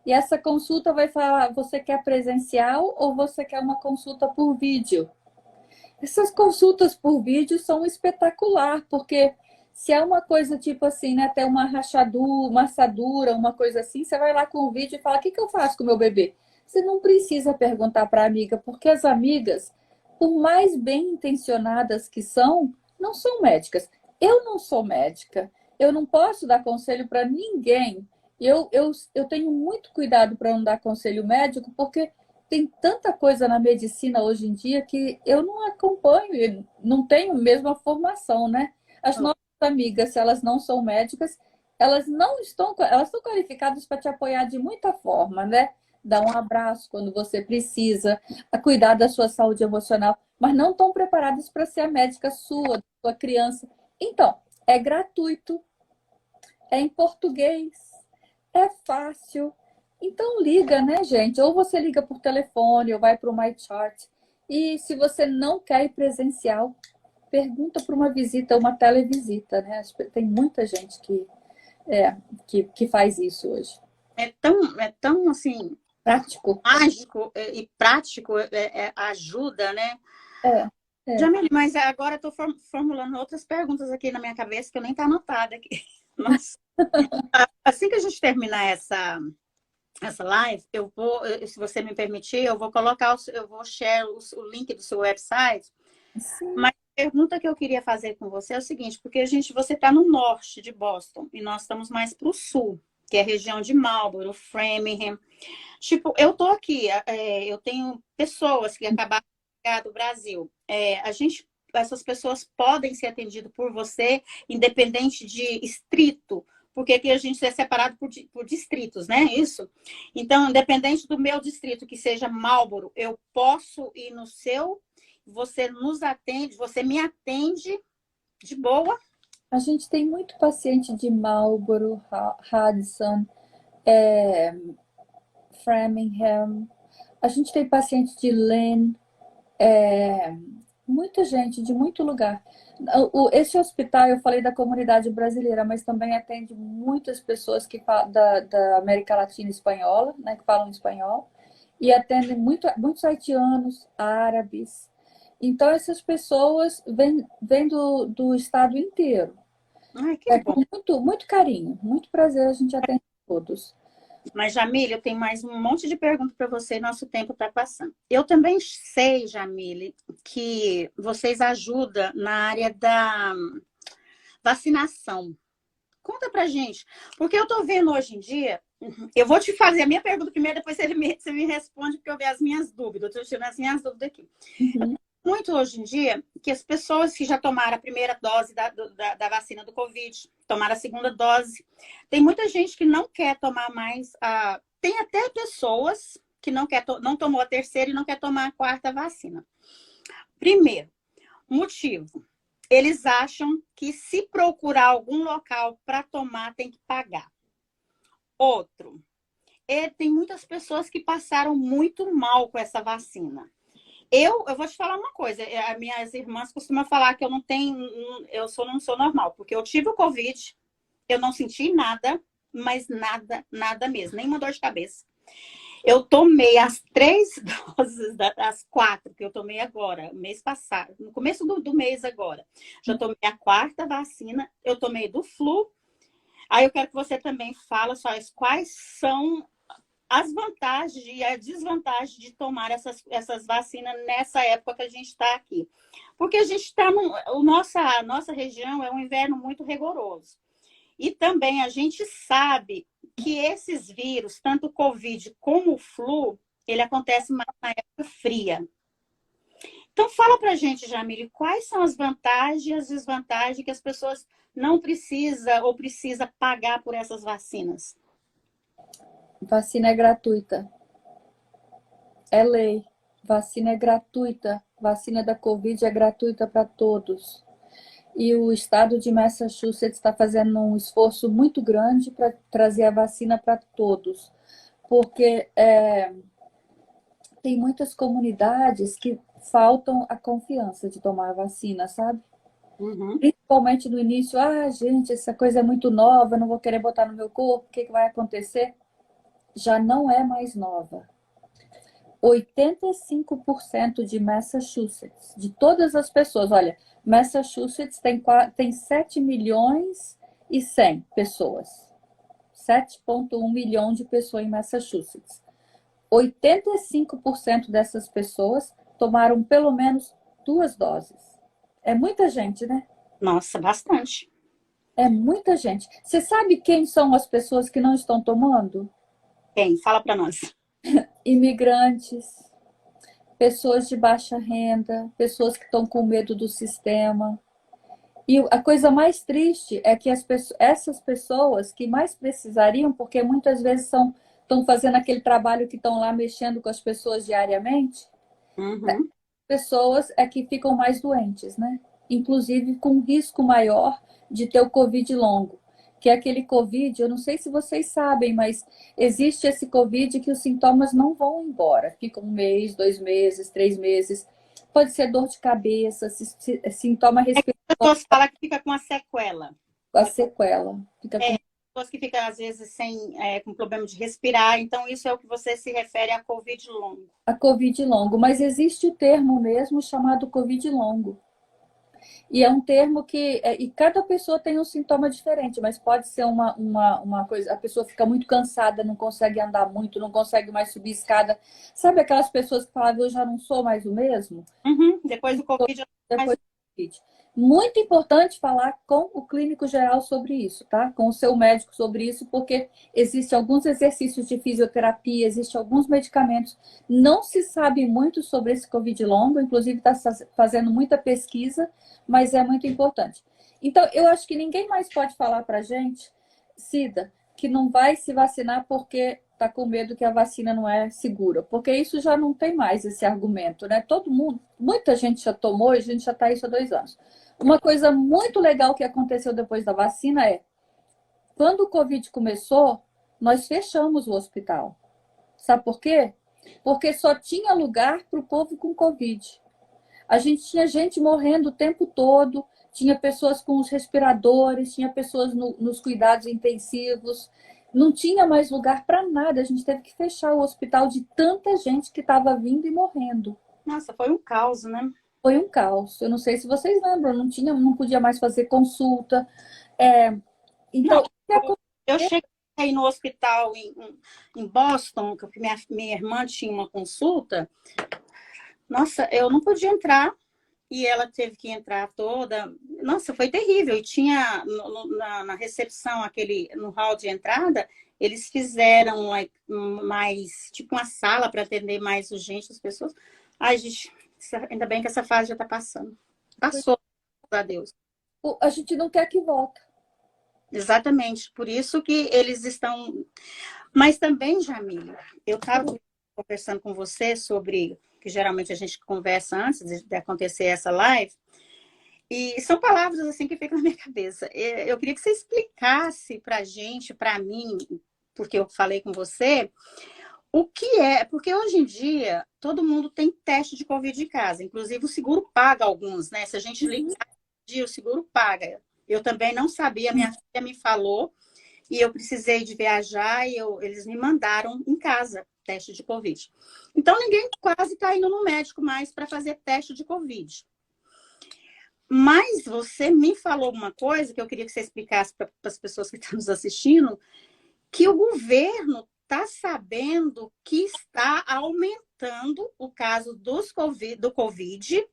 E essa consulta vai falar, você quer presencial ou você quer uma consulta por vídeo? Essas consultas por vídeo são espetacular, porque se é uma coisa tipo assim, né, até uma rachadura, uma assadura, uma coisa assim, você vai lá com o vídeo e fala, o que eu faço com o meu bebê? Você não precisa perguntar para a amiga, porque as amigas, por mais bem intencionadas que são, não são médicas. Eu não sou médica, eu não posso dar conselho para ninguém. Eu tenho muito cuidado para não dar conselho médico, porque tem tanta coisa na medicina hoje em dia que eu não acompanho, e não tenho mesmo a formação, né? As nossas amigas, se elas não são médicas, elas estão qualificadas para te apoiar de muita forma, né? Dar um abraço quando você precisa, a cuidar da sua saúde emocional, mas não estão preparadas para ser a médica sua, da sua criança. Então, é gratuito, é em português, é fácil. Então liga, né, gente? Ou você liga por telefone, ou vai para o MyChart. E se você não quer ir presencial, pergunta para uma visita, uma televisita, né? Tem muita gente que faz isso hoje. É tão assim, Prático. mágico e prático, ajuda, né? É, é. Jamile, mas agora estou formulando outras perguntas aqui na minha cabeça que eu nem está anotada aqui. Mas assim que a gente terminar essa live, eu vou, se você me permitir, eu vou colocar, eu vou share o link do seu website. Sim. Mas a pergunta que eu queria fazer com você é o seguinte, porque você está no norte de Boston e nós estamos mais para o sul, que é a região de Marlborough, Framingham. Tipo, eu tô aqui, eu tenho pessoas que acabaram de chegar do Brasil. Essas pessoas podem ser atendidas por você, independente de distrito, porque aqui a gente é separado por distritos, né? Isso. Então, independente do meu distrito, que seja Marlborough, eu posso ir no seu, você nos atende, você me atende de boa. A gente tem muito paciente de Marlborough, Hudson, Framingham. A gente tem paciente de Lynn, muita gente de muito lugar. Esse hospital, eu falei da comunidade brasileira, mas também atende muitas pessoas da América Latina espanhola, né, que falam espanhol, e atende muitos haitianos, árabes. Então, essas pessoas vêm do estado inteiro. Ai, que bom. Com muito, muito carinho, muito prazer, a gente atende todos. Mas, Jamile, eu tenho mais um monte de perguntas para você e nosso tempo está passando. Eu também sei, Jamile, que vocês ajudam na área da vacinação. Conta pra gente. Porque eu estou vendo hoje em dia, eu vou te fazer a minha pergunta primeiro, depois você me responde, porque eu vi as minhas dúvidas. Eu estou tirando as minhas dúvidas aqui. Uhum. Muito hoje em dia que as pessoas que já tomaram a primeira dose da vacina do Covid, tomaram a segunda dose, tem muita gente que não quer tomar mais. Tem até pessoas que não tomou a terceira e não quer tomar a quarta vacina. Primeiro, motivo. Eles acham que se procurar algum local para tomar, tem que pagar. Outro, tem muitas pessoas que passaram muito mal com essa vacina. Eu vou te falar uma coisa, as minhas irmãs costumam falar que eu não sou normal, porque eu tive o Covid, eu não senti nada, mas nada, nada mesmo, nenhuma dor de cabeça. Eu tomei as 3 doses, das 4 que eu tomei agora, mês passado, no começo do mês agora. Já tomei a 4ª vacina, eu tomei do flu. Aí eu quero que você também fale só quais são as vantagens e a desvantagem de tomar essas vacinas nessa época que a gente está aqui. Porque a gente está nossa região é um inverno muito rigoroso. E também a gente sabe que esses vírus, tanto o Covid como o flu, ele acontece mais na época fria. Então, fala pra gente, Jamile, quais são as vantagens e as desvantagens que as pessoas não precisam ou precisa pagar por essas vacinas? Vacina é gratuita. É lei. Vacina é gratuita. Vacina da Covid é gratuita para todos. E o estado de Massachusetts está fazendo um esforço muito grande para trazer a vacina para todos. Porque tem muitas comunidades que faltam a confiança de tomar a vacina, sabe? Uhum. Principalmente no início, gente, essa coisa é muito nova, não vou querer botar no meu corpo, o que vai acontecer? Já não é mais nova. 85% de Massachusetts, de todas as pessoas, olha, Massachusetts tem 7 milhões e 100 pessoas. 7,1 milhão de pessoas em Massachusetts. 85% dessas pessoas tomaram pelo menos 2 doses. É muita gente, né? Nossa, bastante. É muita gente. Você sabe quem são as pessoas que não estão tomando? Quem? Fala para nós. Imigrantes, pessoas de baixa renda, pessoas que estão com medo do sistema. E a coisa mais triste é que essas pessoas que mais precisariam, porque muitas vezes estão fazendo aquele trabalho que estão lá mexendo com as pessoas diariamente, Uhum. pessoas é que ficam mais doentes, né? Inclusive com risco maior de ter o Covid longo. Que é aquele Covid, eu não sei se vocês sabem, mas existe esse Covid que os sintomas não vão embora. Ficam 1 mês, 2 meses, 3 meses. Pode ser dor de cabeça, sintoma respiratório, As pessoas falam que fica com a sequela. a sequela. Fica com Pessoas que ficam, às vezes, com problema de respirar. Então, isso é o que você se refere a Covid longo. a Covid longo. Mas existe o termo mesmo chamado Covid longo. E é um termo que. E cada pessoa tem um sintoma diferente, mas pode ser uma coisa. A pessoa fica muito cansada, não consegue andar muito, não consegue mais subir escada. Sabe aquelas pessoas que falavam, eu já não sou mais o mesmo? Uhum. Depois do Covid, Depois do Covid. Muito importante falar com o clínico geral sobre isso, tá? Com o seu médico sobre isso, porque existem alguns exercícios de fisioterapia, existem alguns medicamentos. Não se sabe muito sobre esse Covid longo, inclusive está fazendo muita pesquisa, mas é muito importante. Então, eu acho que ninguém mais pode falar para a gente, Cida, que não vai se vacinar porque está com medo que a vacina não é segura, porque isso já não tem mais esse argumento, né? Todo mundo, muita gente já tomou, a gente já está isso há 2 anos. Uma coisa muito legal que aconteceu depois da vacina é, quando o Covid começou, nós fechamos o hospital. Sabe por quê? Porque só tinha lugar para o povo com Covid. A gente tinha gente morrendo o tempo todo, tinha pessoas com os respiradores, tinha pessoas nos cuidados intensivos, não tinha mais lugar para nada. A gente teve que fechar o hospital de tanta gente que estava vindo e morrendo. nossa, foi um caos, né? Foi um caos. Eu não sei se vocês lembram, não podia mais fazer consulta. Então, Não, eu cheguei aí no hospital em Boston, que minha irmã tinha uma consulta. Nossa, eu não podia entrar e ela teve que entrar toda. Nossa, foi terrível. E tinha na recepção, no hall de entrada, eles fizeram mais, tipo uma sala para atender mais urgente as pessoas. Ai, gente, ainda bem que essa fase já está passando. Passou, graças a Deus. a gente não quer que volte. Exatamente, por isso que eles estão. Mas também, Jamila, eu estava conversando com você sobre, que geralmente a gente conversa antes de acontecer essa live, e são palavras assim que ficam na minha cabeça. Eu queria que você explicasse para a gente, para mim, porque eu falei com você, o que é, porque hoje em dia todo mundo tem teste de Covid em casa, inclusive o seguro paga alguns, né? Se a gente ligar, o seguro paga. Eu também não sabia, minha filha me falou, e eu precisei de viajar e eles me mandaram em casa teste de Covid. Então, ninguém quase está indo no médico mais para fazer teste de Covid. Mas você me falou uma coisa que eu queria que você explicasse para as pessoas que estão nos assistindo, que o governo está sabendo que está aumentando o caso do Covid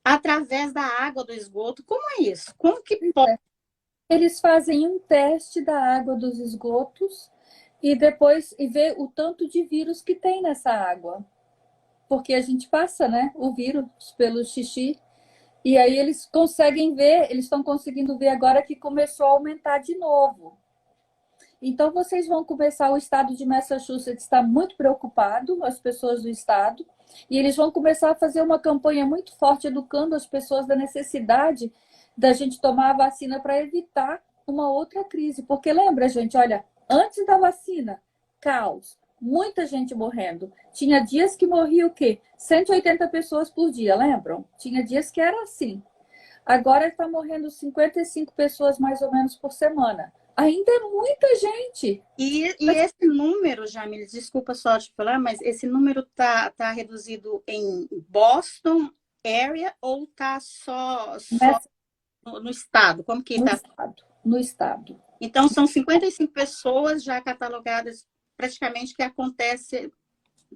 através da água do esgoto. Como é isso? Como que pode? Eles fazem um teste da água dos esgotos e depois vê o tanto de vírus que tem nessa água. Porque a gente passa, né, o vírus pelo xixi. E aí eles conseguem ver, eles estão conseguindo ver agora que começou a aumentar de novo. Então, vocês vão começar, o estado de Massachusetts está muito preocupado, as pessoas do estado, e eles vão começar a fazer uma campanha muito forte, educando as pessoas da necessidade da gente tomar a vacina para evitar uma outra crise. Porque lembra, gente, olha, antes da vacina, caos, muita gente morrendo. Tinha dias que morria o quê? 180 pessoas por dia, lembram? Tinha dias que era assim. Agora está morrendo 55 pessoas mais ou menos por semana. Ainda é muita gente. E esse número, Jamile, desculpa só te falar, mas esse número tá reduzido em Boston area ou tá só no estado? Como que No tá? estado. No estado. Então, são 55 pessoas já catalogadas, praticamente, que acontece...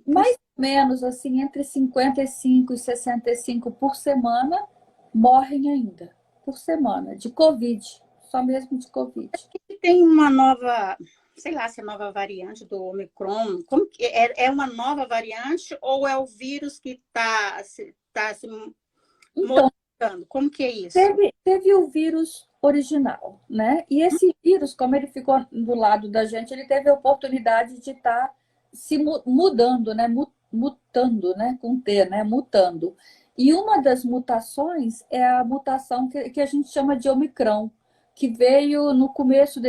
Mais ou menos, assim, entre 55 e 65 por semana morrem ainda. Por semana, de Covid. Só mesmo de Covid. Tem uma nova, sei lá se é nova variante do Omicron. Como que é uma nova variante ou é o vírus que está se Então, modificando? Como que é isso? teve o vírus original, né? E esse vírus, como ele ficou do lado da gente, ele teve a oportunidade de estar se mudando, né? Mutando, né? Com T, né? Mutando. E uma das mutações é a mutação que a gente chama de Omicron, que veio no começo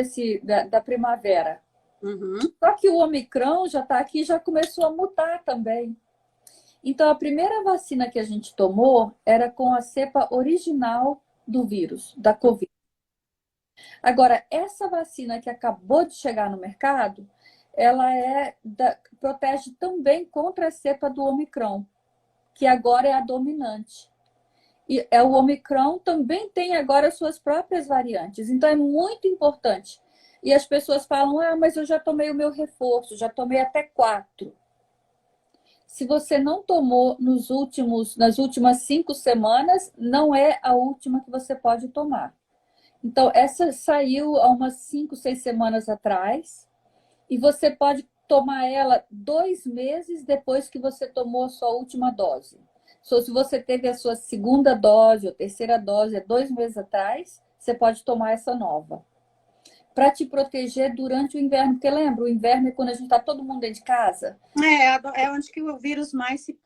da primavera. Uhum. Só que o Omicron já está aqui, já começou a mutar também. Então, a primeira vacina que a gente tomou era com a cepa original do vírus, da Covid. Agora, essa vacina que acabou de chegar no mercado, ela protege também contra a cepa do Omicron, que agora é a dominante. E o Omicron também tem agora suas próprias variantes. Então, é muito importante. E as pessoas falam, mas eu já tomei o meu reforço, já tomei até 4. Se você não tomou nas últimas 5 semanas, não é a última que você pode tomar. Então, essa saiu há umas 5, 6 semanas atrás, e você pode tomar ela 2 meses depois que você tomou a sua última dose. Se você teve a sua segunda dose ou terceira dose há 2 meses atrás, você pode tomar essa nova. Para te proteger durante o inverno, porque lembra, o inverno é quando a gente está todo mundo dentro de casa. É onde que o vírus mais se...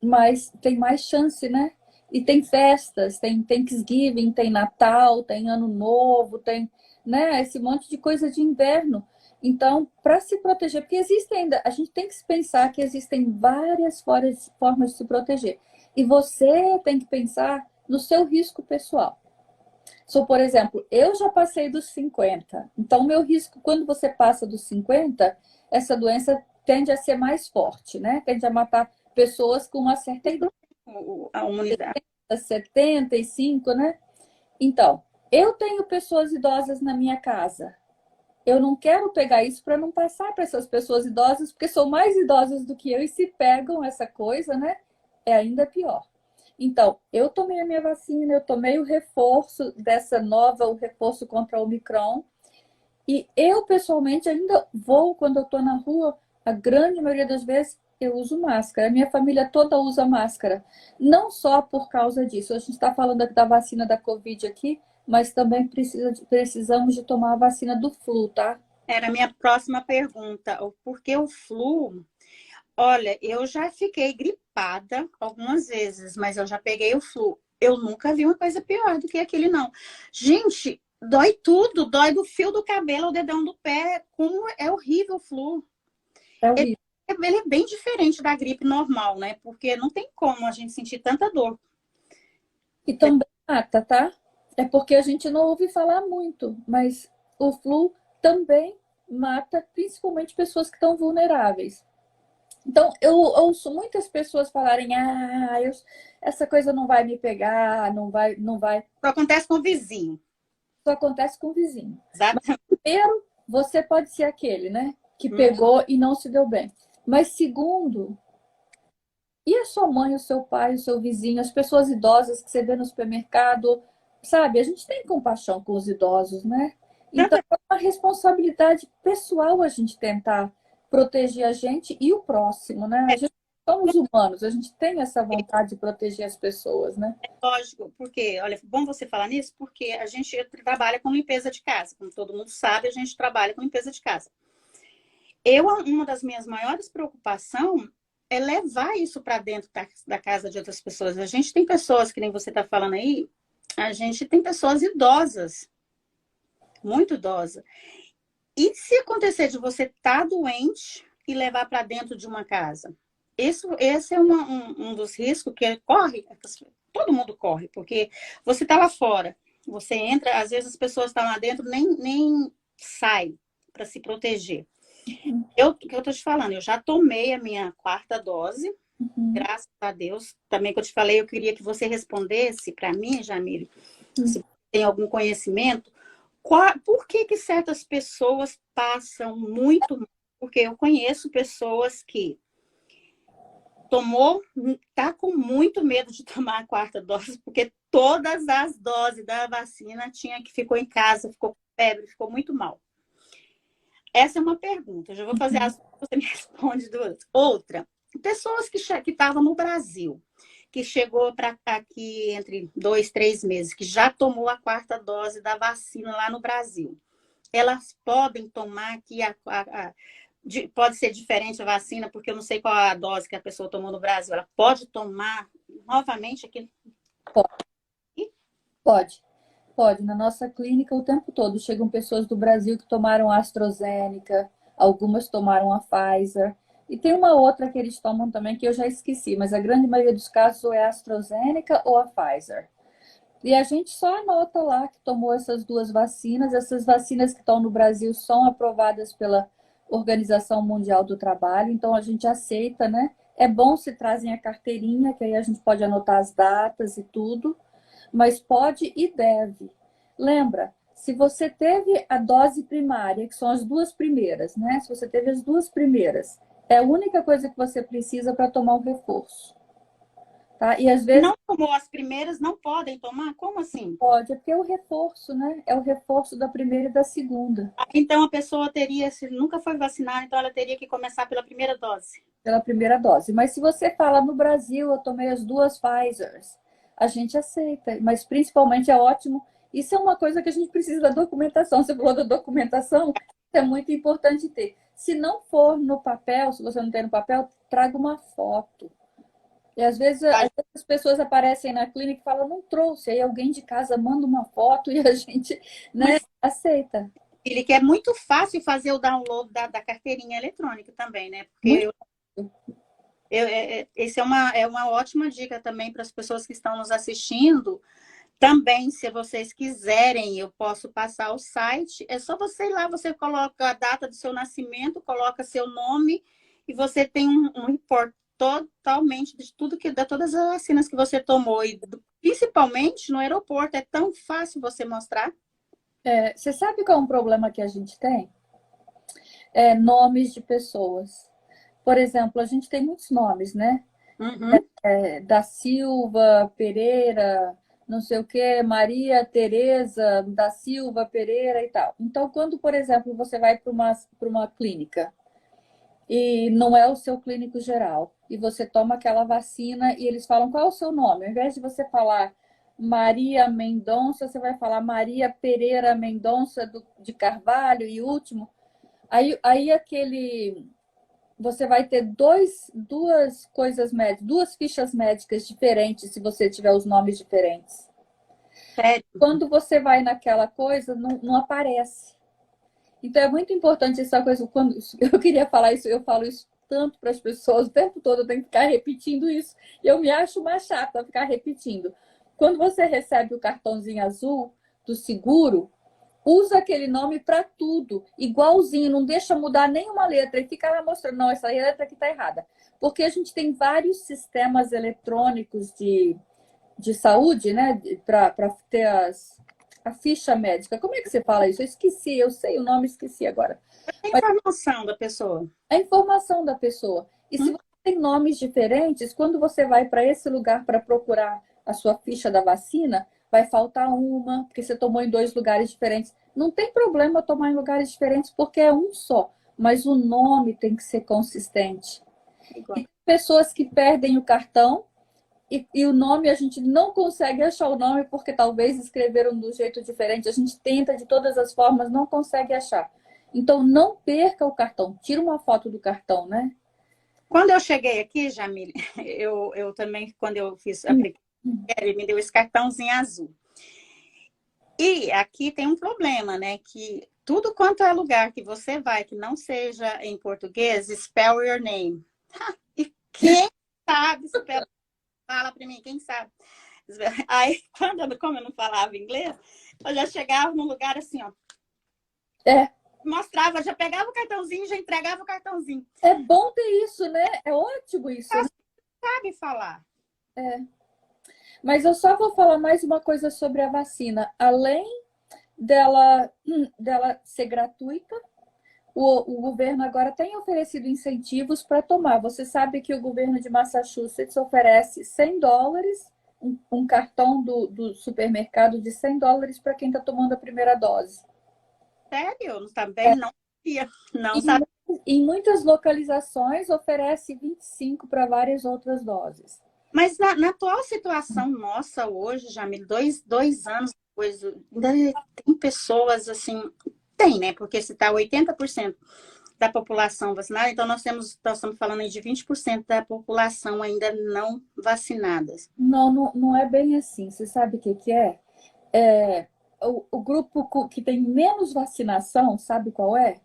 Mas tem mais chance, né? E tem festas, tem Thanksgiving, tem Natal, tem Ano Novo, tem, né, esse monte de coisa de inverno. Então, para se proteger, porque existem ainda, a gente tem que pensar que existem várias formas de se proteger. E você tem que pensar no seu risco pessoal. Por exemplo, eu já passei dos 50. Então, meu risco, quando você passa dos 50, essa doença tende a ser mais forte, né? Tende a matar pessoas com uma certa idade. A imunidade. 75, né? Então, eu tenho pessoas idosas na minha casa. Eu não quero pegar isso para não passar para essas pessoas idosas, porque são mais idosas do que eu e se pegam essa coisa, né? É ainda pior. Então, eu tomei a minha vacina, eu tomei o reforço dessa nova, o reforço contra o Omicron. E eu, pessoalmente, ainda vou, quando eu estou na rua, a grande maioria das vezes, eu uso máscara. A minha família toda usa máscara. Não só por causa disso. A gente está falando da vacina da Covid aqui, mas também precisamos de tomar a vacina do flu, tá? Era a minha próxima pergunta. Porque o flu... Olha, eu já fiquei gripada algumas vezes, mas eu já peguei o flu. Eu nunca vi uma coisa pior do que aquele, não. Gente, dói tudo. Dói do fio do cabelo ao dedão do pé. Como é horrível o flu. É horrível. Ele é bem diferente da gripe normal, né? Porque não tem como a gente sentir tanta dor. E também mata, tá? É porque a gente não ouve falar muito, mas o flu também mata, principalmente pessoas que estão vulneráveis. Então, eu ouço muitas pessoas falarem, essa coisa não vai me pegar, não vai. Só acontece com o vizinho. Só acontece com o vizinho. Exato. Mas, primeiro, você pode ser aquele, né? Que pegou e não se deu bem. Mas segundo, e a sua mãe, o seu pai, o seu vizinho, as pessoas idosas que você vê no supermercado, sabe? A gente tem compaixão com os idosos, né? Então, é uma responsabilidade pessoal a gente tentar proteger a gente e o próximo, né? A gente somos humanos, a gente tem essa vontade de proteger as pessoas, né? É lógico, porque, olha, bom você falar nisso, porque a gente trabalha com limpeza de casa. Como todo mundo sabe, a gente trabalha com limpeza de casa. Uma das minhas maiores preocupações é levar isso para dentro da casa de outras pessoas. A gente tem pessoas, que nem você está falando aí, a gente tem pessoas idosas, muito idosas. E se acontecer de você estar doente e levar para dentro de uma casa. Esse é um dos riscos que corre, todo mundo corre, porque você está lá fora, você entra, às vezes as pessoas estão lá dentro, nem saem para se proteger. O que eu estou te falando, eu já tomei a minha 4ª dose, graças a Deus. Também que eu te falei, eu queria que você respondesse para mim, Jamile, se tem algum conhecimento, por que certas pessoas passam muito mal? Porque eu conheço pessoas que tá com muito medo de tomar a 4ª dose, porque todas as doses da vacina ficou em casa, ficou com febre, ficou muito mal. Essa é uma pergunta. Eu já vou fazer as você me responde duas. Outra, pessoas que estavam no Brasil, que chegou para aqui entre 2, 3 meses, que já tomou a 4ª dose da vacina lá no Brasil, elas podem tomar aqui pode ser diferente a vacina, porque eu não sei qual a dose que a pessoa tomou no Brasil. Ela pode tomar novamente aqui? Pode. Pode. Na nossa clínica, o tempo todo, chegam pessoas do Brasil que tomaram a AstraZeneca, algumas tomaram a Pfizer, e tem uma outra que eles tomam também, que eu já esqueci, mas a grande maioria dos casos ou é a AstraZeneca ou a Pfizer. E a gente só anota lá que tomou essas 2 vacinas. Essas vacinas que estão no Brasil são aprovadas pela Organização Mundial do Trabalho, então a gente aceita, né? É bom se trazem a carteirinha, que aí a gente pode anotar as datas e tudo, mas pode e deve. Lembra, se você teve a dose primária, que são as 2 primeiras, né? Se você teve as 2 primeiras, é a única coisa que você precisa para tomar o reforço. Tá? E às vezes... Não tomou as primeiras, não podem tomar? Como assim? Pode, é porque é o reforço, né? É o reforço da primeira e da segunda. Então a pessoa teria, se nunca foi vacinada, então ela teria que começar pela primeira dose. Pela primeira dose. Mas se você fala, no Brasil, eu tomei as 2 Pfizers, a gente aceita. Mas principalmente é ótimo. Isso é uma coisa que a gente precisa da documentação. Você falou da documentação, é muito importante ter. Se não for no papel, se você não tem no papel, traga uma foto. E às vezes as pessoas aparecem na clínica e falam, não trouxe. Aí alguém de casa manda uma foto e a gente, né, aceita. Ele que é muito fácil fazer o download da carteirinha eletrônica também, né? Porque esse é uma ótima dica também para as pessoas que estão nos assistindo. Também, se vocês quiserem, eu posso passar o site. É só você ir lá, você coloca a data do seu nascimento, coloca seu nome e você tem um report totalmente de todas as vacinas que você tomou. E principalmente no aeroporto, é tão fácil você mostrar. Você sabe qual é um problema que a gente tem? Nomes de pessoas. Por exemplo, a gente tem muitos nomes, né? Da Silva, Pereira, não sei o que, Maria Tereza da Silva Pereira e tal. Então, quando, por exemplo, você vai para uma clínica e não é o seu clínico geral, e você toma aquela vacina e eles falam qual é o seu nome, ao invés de você falar Maria Mendonça, você vai falar Maria Pereira Mendonça de Carvalho e último. Aí você vai ter duas coisas médicas, 2 fichas médicas diferentes se você tiver os nomes diferentes. Sério? Quando você vai naquela coisa, não aparece. Então é muito importante essa coisa. Quando eu queria falar isso, eu falo isso tanto para as pessoas, o tempo todo eu tenho que ficar repetindo isso. E eu me acho uma chata ficar repetindo. Quando você recebe o cartãozinho azul do seguro, usa aquele nome para tudo, igualzinho, não deixa mudar nenhuma letra e fica lá mostrando, não, essa letra aqui está errada. Porque a gente tem vários sistemas eletrônicos de saúde, né, para ter a ficha médica. Como é que você fala isso? Eu esqueci, eu sei o nome, esqueci agora. A informação da pessoa. A informação da pessoa. E se você tem nomes diferentes, quando você vai para esse lugar para procurar a sua ficha da vacina, vai faltar uma, porque você tomou em 2 lugares diferentes. Não tem problema tomar em lugares diferentes, porque é um só. Mas o nome tem que ser consistente. E tem pessoas que perdem o cartão e o nome, a gente não consegue achar o nome, porque talvez escreveram de um jeito diferente. A gente tenta de todas as formas, não consegue achar. Então, não perca o cartão. Tira uma foto do cartão, né? Quando eu cheguei aqui, Jamile, eu também, quando eu fiz a ele me deu esse cartãozinho azul. E aqui tem um problema, né? Que tudo quanto é lugar que você vai, que não seja em português, spell your name. E quem sabe spell? Fala para mim, quem sabe? Aí, como eu não falava inglês, eu já chegava num lugar assim, ó. Mostrava, já pegava o cartãozinho, já entregava o cartãozinho. É bom ter isso, né? É ótimo isso. Né? Sabe falar. Mas eu só vou falar mais uma coisa sobre a vacina. Além dela ser gratuita, o governo agora tem oferecido incentivos para tomar. Você sabe que o governo de Massachusetts oferece $100, um cartão do supermercado de $100 para quem está tomando a primeira dose. Sério? Também não sabia. Não sabia. Em muitas localizações oferece 25 para várias outras doses. Mas na atual situação nossa hoje, Jamile, dois anos depois, ainda tem pessoas assim, tem, né? Porque se está 80% da população vacinada, então nós estamos falando aí de 20% da população ainda não vacinadas. Não é bem assim. Você sabe o que é? O grupo que tem menos vacinação, sabe qual é?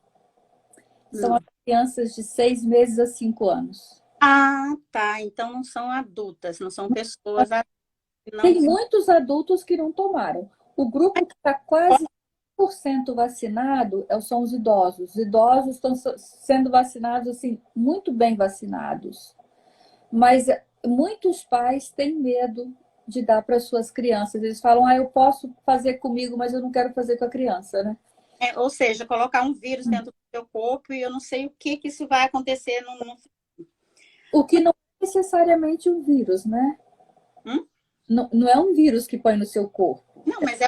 São as crianças de 6 meses a 5 anos. Ah, tá. Então não são adultas, não são pessoas adultas. Tem muitos adultos que não tomaram. O grupo que está quase 100% vacinado são os idosos. Os idosos estão sendo vacinados, assim, muito bem vacinados. Mas muitos pais têm medo de dar para suas crianças. Eles falam, eu posso fazer comigo, mas eu não quero fazer com a criança, né? Ou seja, colocar um vírus dentro do seu corpo e eu não sei o que isso vai acontecer no... O que não é necessariamente um vírus, né? Não é um vírus que põe no seu corpo. Não, mas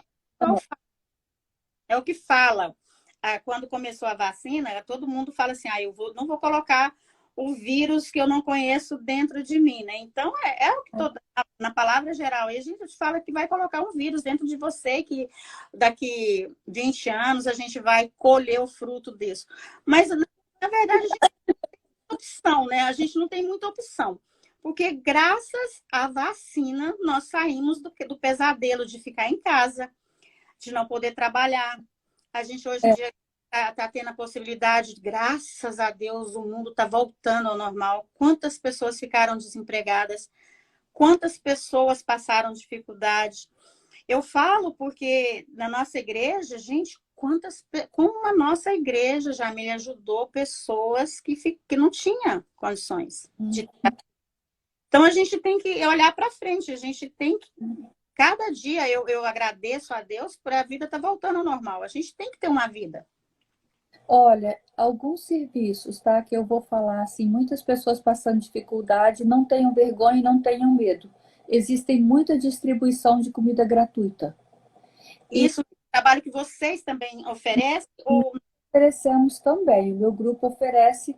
é o que fala. Quando começou a vacina, todo mundo fala assim, não vou colocar o vírus que eu não conheço dentro de mim, né? Então, é o que na palavra geral, aí a gente fala que vai colocar um vírus dentro de você, que daqui 20 anos a gente vai colher o fruto disso. Mas, na verdade, a gente não tem opção, né? A gente não tem muita opção. Porque graças à vacina, nós saímos do pesadelo de ficar em casa, de não poder trabalhar. A gente hoje em dia está tendo a possibilidade, graças a Deus, o mundo está voltando ao normal. Quantas pessoas ficaram desempregadas? Quantas pessoas passaram dificuldade? Eu falo porque na nossa igreja, gente, como a nossa igreja já me ajudou pessoas que não tinham condições de... Então, a gente tem que olhar para frente, a gente tem que... Cada dia eu agradeço a Deus por a vida estar voltando ao normal. A gente tem que ter uma vida. Olha, alguns serviços, tá? Que eu vou falar assim, muitas pessoas passando dificuldade, não tenham vergonha e não tenham medo. Existem muita distribuição de comida gratuita. Isso é um trabalho que vocês também oferecem? Ou... Oferecemos também. O meu grupo oferece.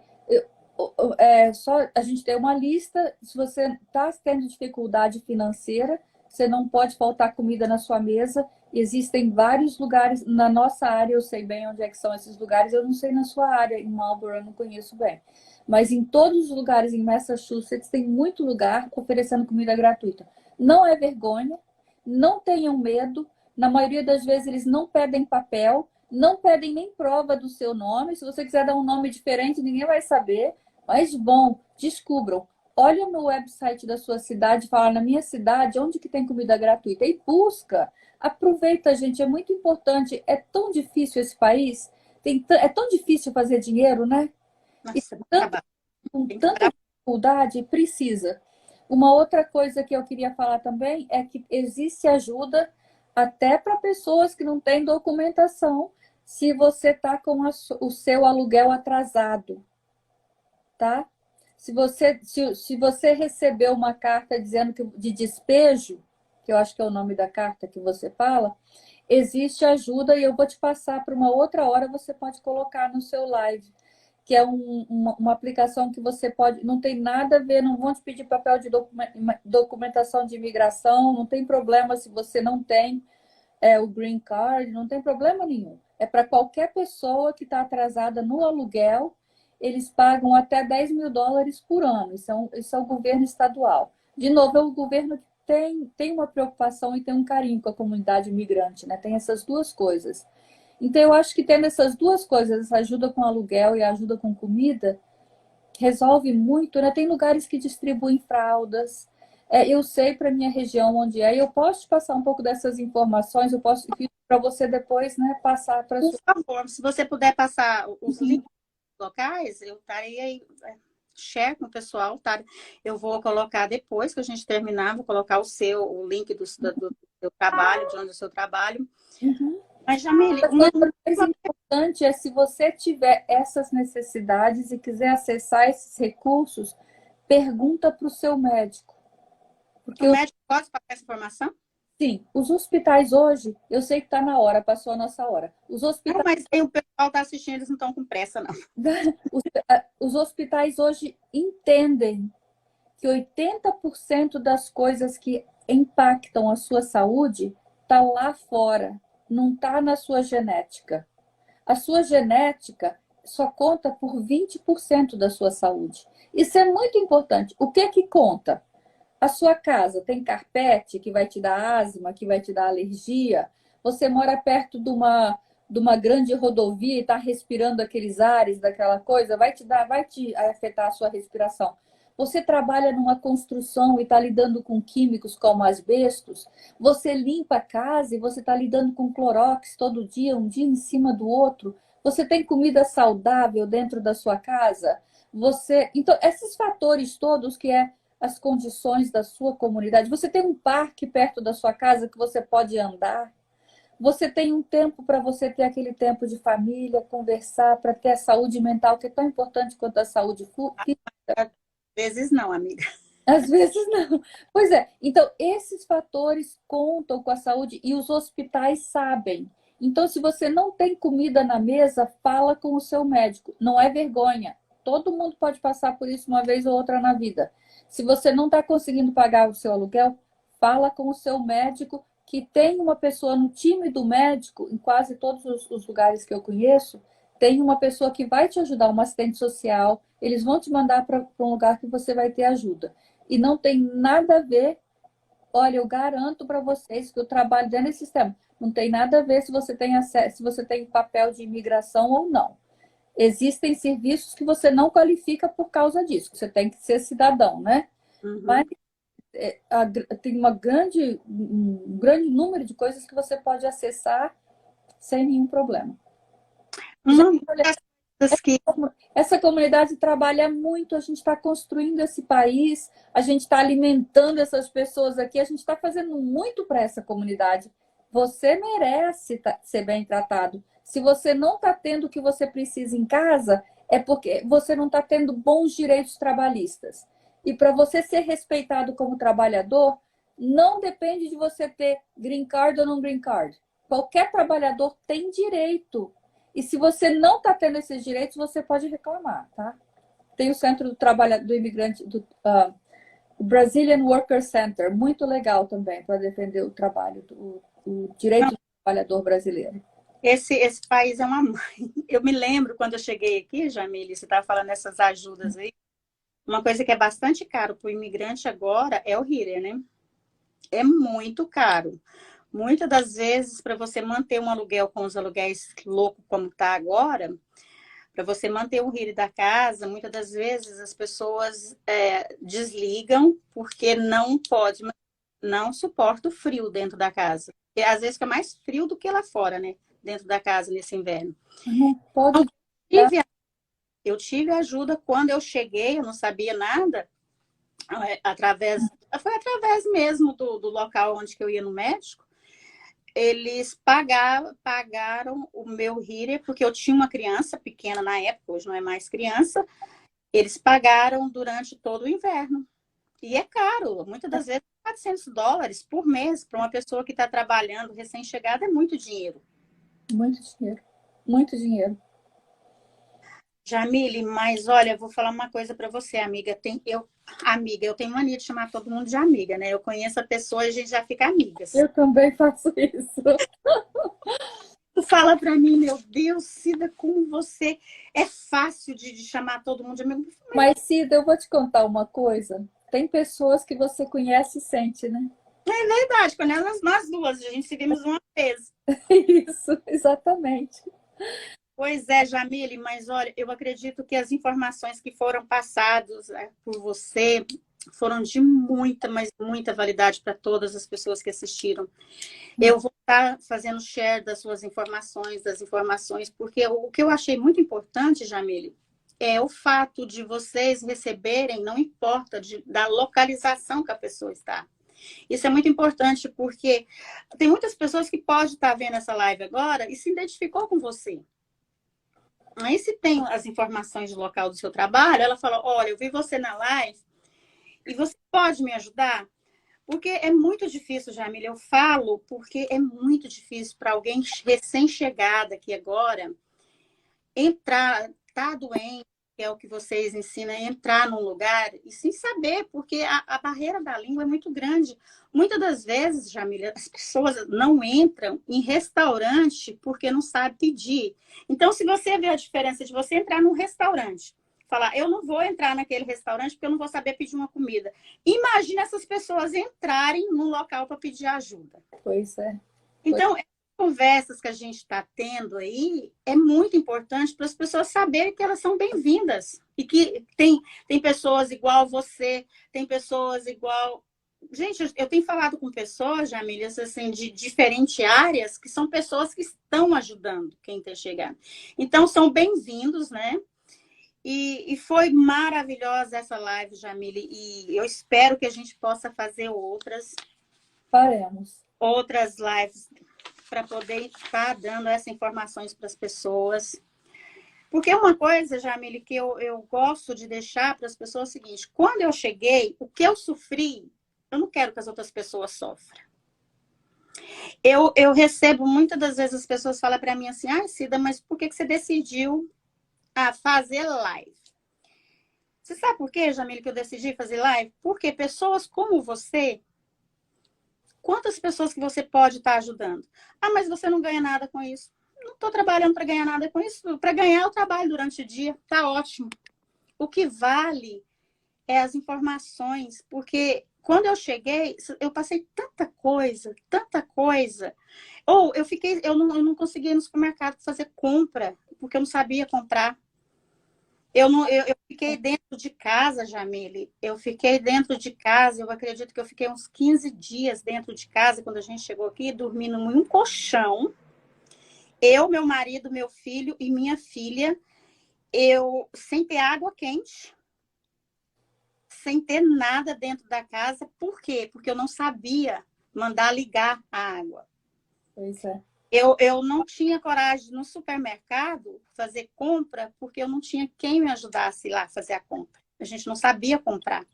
A gente tem uma lista. Se você está tendo dificuldade financeira, você não pode faltar comida na sua mesa. Existem vários lugares na nossa área, eu sei bem onde é que são esses lugares, eu não sei na sua área, em Marlborough eu não conheço bem. Mas em todos os lugares em Massachusetts tem muito lugar oferecendo comida gratuita. Não é vergonha, não tenham medo, na maioria das vezes eles não pedem papel, não pedem nem prova do seu nome, se você quiser dar um nome diferente ninguém vai saber, mas bom, descubram. Olha no website da sua cidade, fala na minha cidade, onde que tem comida gratuita e busca. Aproveita, gente, é muito importante. É tão difícil esse país, é tão difícil fazer dinheiro, né? Nossa, com tanta dificuldade, precisa. Uma outra coisa que eu queria falar também é que existe ajuda até para pessoas que não têm documentação se você está com o seu aluguel atrasado, tá? Se você recebeu uma carta dizendo que de despejo, que eu acho que é o nome da carta que você fala, existe ajuda e eu vou te passar para uma outra hora, você pode colocar no seu live, que é uma aplicação que você pode... Não tem nada a ver, não vão te pedir papel de documentação de imigração, não tem problema se você não tem o green card, não tem problema nenhum. É para qualquer pessoa que está atrasada no aluguel, eles pagam até $10 mil por ano. Isso é o governo estadual. De novo, é o governo que tem uma preocupação e tem um carinho com a comunidade imigrante, né? Tem essas duas coisas. Então, eu acho que tendo essas duas coisas, essa ajuda com aluguel e a ajuda com comida, resolve muito, né? Tem lugares que distribuem fraldas. Eu sei para minha região onde é. Eu posso te passar um pouco dessas informações, eu posso para você depois, né, passar para Por sua. favor, se você puder passar os links locais, eu estarei aí, share com o pessoal, tá? Eu vou colocar depois que a gente terminar, vou colocar o link do seu trabalho, de onde é o seu trabalho. Uhum. Mas, Jamile, A coisa mais importante é se você tiver essas necessidades e quiser acessar esses recursos, pergunta para o seu médico. o médico pode passar essa informação? Sim, os hospitais hoje, eu sei que está na hora, passou a nossa hora. Os hospitais, Não, mas aí o pessoal está assistindo, eles não estão com pressa, não. os hospitais hoje entendem que 80% das coisas que impactam a sua saúde está lá fora, não está na sua genética. A sua genética só conta por 20% da sua saúde. Isso é muito importante. O que que conta? A sua casa tem carpete que vai te dar asma, que vai te dar alergia? Você mora perto de uma grande rodovia e está respirando aqueles ares daquela coisa? Vai te afetar a sua respiração. Você trabalha numa construção e está lidando com químicos como asbestos? Você limpa a casa e você está lidando com clorox todo dia, um dia em cima do outro? Você tem comida saudável dentro da sua casa? Então, esses fatores todos que as condições da sua comunidade. Você tem um parque perto da sua casa que você pode andar. Você tem um tempo para você ter aquele tempo de família, conversar, para ter a saúde mental, que é tão importante quanto a saúde física. Às vezes não, amiga. Às vezes não. Pois é. Então, esses fatores contam com a saúde e os hospitais sabem. Então, se você não tem comida na mesa, fala com o seu médico. Não é vergonha. Todo mundo pode passar por isso uma vez ou outra na vida. Se você não está conseguindo pagar o seu aluguel, fala com o seu médico, que tem uma pessoa no time do médico, em quase todos os lugares que eu conheço, tem uma pessoa que vai te ajudar, um assistente social, eles vão te mandar para um lugar que você vai ter ajuda. E não tem nada a ver, olha, eu garanto para vocês que eu trabalho dentro desse sistema. Não tem nada a ver se você tem acesso, se você tem papel de imigração ou não. Existem serviços que você não qualifica por causa disso, que você tem que ser cidadão, né? Uhum. Mas tem um grande número de coisas que você pode acessar sem nenhum problema. Uhum. Essa comunidade trabalha muito, a gente está construindo esse país, a gente está alimentando essas pessoas aqui, a gente está fazendo muito para essa comunidade. Você merece ser bem tratado. Se você não está tendo o que você precisa em casa, é porque você não está tendo bons direitos trabalhistas. E para você ser respeitado como trabalhador, não depende de você ter green card ou não green card. Qualquer trabalhador tem direito. E se você não está tendo esses direitos, você pode reclamar, tá? Tem o Centro do Trabalho do Imigrante, o Brazilian Worker Center, muito legal também para defender o trabalho, o direito do trabalhador brasileiro. Esse país é uma mãe. Eu me lembro quando eu cheguei aqui, Jamile, você estava falando dessas ajudas aí. Uma coisa que é bastante caro para o imigrante agora é o HIRE, né? É muito caro. Muitas das vezes, para você manter um aluguel com os aluguéis loucos como está agora, para você manter o HIRE da casa, muitas das vezes as pessoas desligam porque não suporta o frio dentro da casa. E às vezes fica mais frio do que lá fora, né? Dentro da casa nesse inverno. Não pode. Eu tive ajuda quando eu cheguei, eu não sabia nada. Foi através mesmo do local onde que eu ia no médico. Eles pagaram o meu HIRE, porque eu tinha uma criança pequena na época, hoje não é mais criança. Eles pagaram durante todo o inverno. E é caro, muitas das vezes $400 por mês para uma pessoa que está trabalhando recém-chegada é muito dinheiro. Muito dinheiro, muito dinheiro. Jamile, mas olha, eu vou falar uma coisa para você, amiga. Eu tenho mania de chamar todo mundo de amiga, né? Eu conheço a pessoa e a gente já fica amigas. Eu também faço isso. Tu fala para mim, meu Deus, Cida, como você é fácil de chamar todo mundo de amigo. Mas, Cida, eu vou te contar uma coisa. Tem pessoas que você conhece e sente, né? É verdade, quando nós duas, a gente se vimos uma vez. Isso, exatamente. Pois é, Jamile, mas olha, eu acredito que as informações que foram passadas por você foram de muita, mas muita validade para todas as pessoas que assistiram. Eu vou estar fazendo share das suas informações, das informações, porque o que eu achei muito importante, Jamile, é o fato de vocês receberem, não importa da localização que a pessoa está. Isso é muito importante porque tem muitas pessoas que podem estar vendo essa live agora e se identificou com você. Aí, se tem as informações do local do seu trabalho, ela fala, olha, eu vi você na live e você pode me ajudar? Porque é muito difícil, Jamila, eu falo porque é muito difícil para alguém recém-chegada aqui agora entrar, tá doente, que é o que vocês ensinam, entrar num lugar e sem saber, porque a barreira da língua é muito grande. Muitas das vezes, Jamila, as pessoas não entram em restaurante porque não sabem pedir. Então, se você vê a diferença de você entrar num restaurante, falar, eu não vou entrar naquele restaurante porque eu não vou saber pedir uma comida. Imagina essas pessoas entrarem num local para pedir ajuda. Pois é. Então, conversas que a gente está tendo aí é muito importante para as pessoas saberem que elas são bem-vindas e que tem pessoas igual você, tem pessoas igual... Gente, eu tenho falado com pessoas, Jamília, assim, de diferentes áreas, que são pessoas que estão ajudando quem está chegando. Então, são bem-vindos, né? E foi maravilhosa essa live, Jamile, e eu espero que a gente possa fazer Faremos outras lives para poder estar dando essas informações para as pessoas. Porque uma coisa, Jamile, que eu gosto de deixar para as pessoas é o seguinte, quando eu cheguei, o que eu sofri, eu não quero que as outras pessoas sofram. Eu recebo, muitas das vezes as pessoas falam para mim assim, Cida, mas por que você decidiu fazer live? Você sabe por quê, Jamile, que eu decidi fazer live? Porque pessoas como você, quantas pessoas que você pode estar ajudando? Mas você não ganha nada com isso. Não estou trabalhando para ganhar nada com isso. Para ganhar, eu trabalho durante o dia. Tá ótimo. O que vale é as informações, porque quando eu cheguei, eu passei tanta coisa. Ou eu não conseguia ir no supermercado fazer compra, porque eu não sabia comprar. Eu fiquei dentro de casa, Jamile. Eu fiquei dentro de casa, eu acredito que eu fiquei uns 15 dias dentro de casa, quando a gente chegou aqui, dormindo em um colchão. Eu, meu marido, meu filho e minha filha, eu sem ter água quente, sem ter nada dentro da casa. Por quê? Porque eu não sabia mandar ligar a água. Pois é. Eu não tinha coragem de ir no supermercado fazer compra, porque eu não tinha quem me ajudasse lá a fazer a compra. A gente não sabia comprar.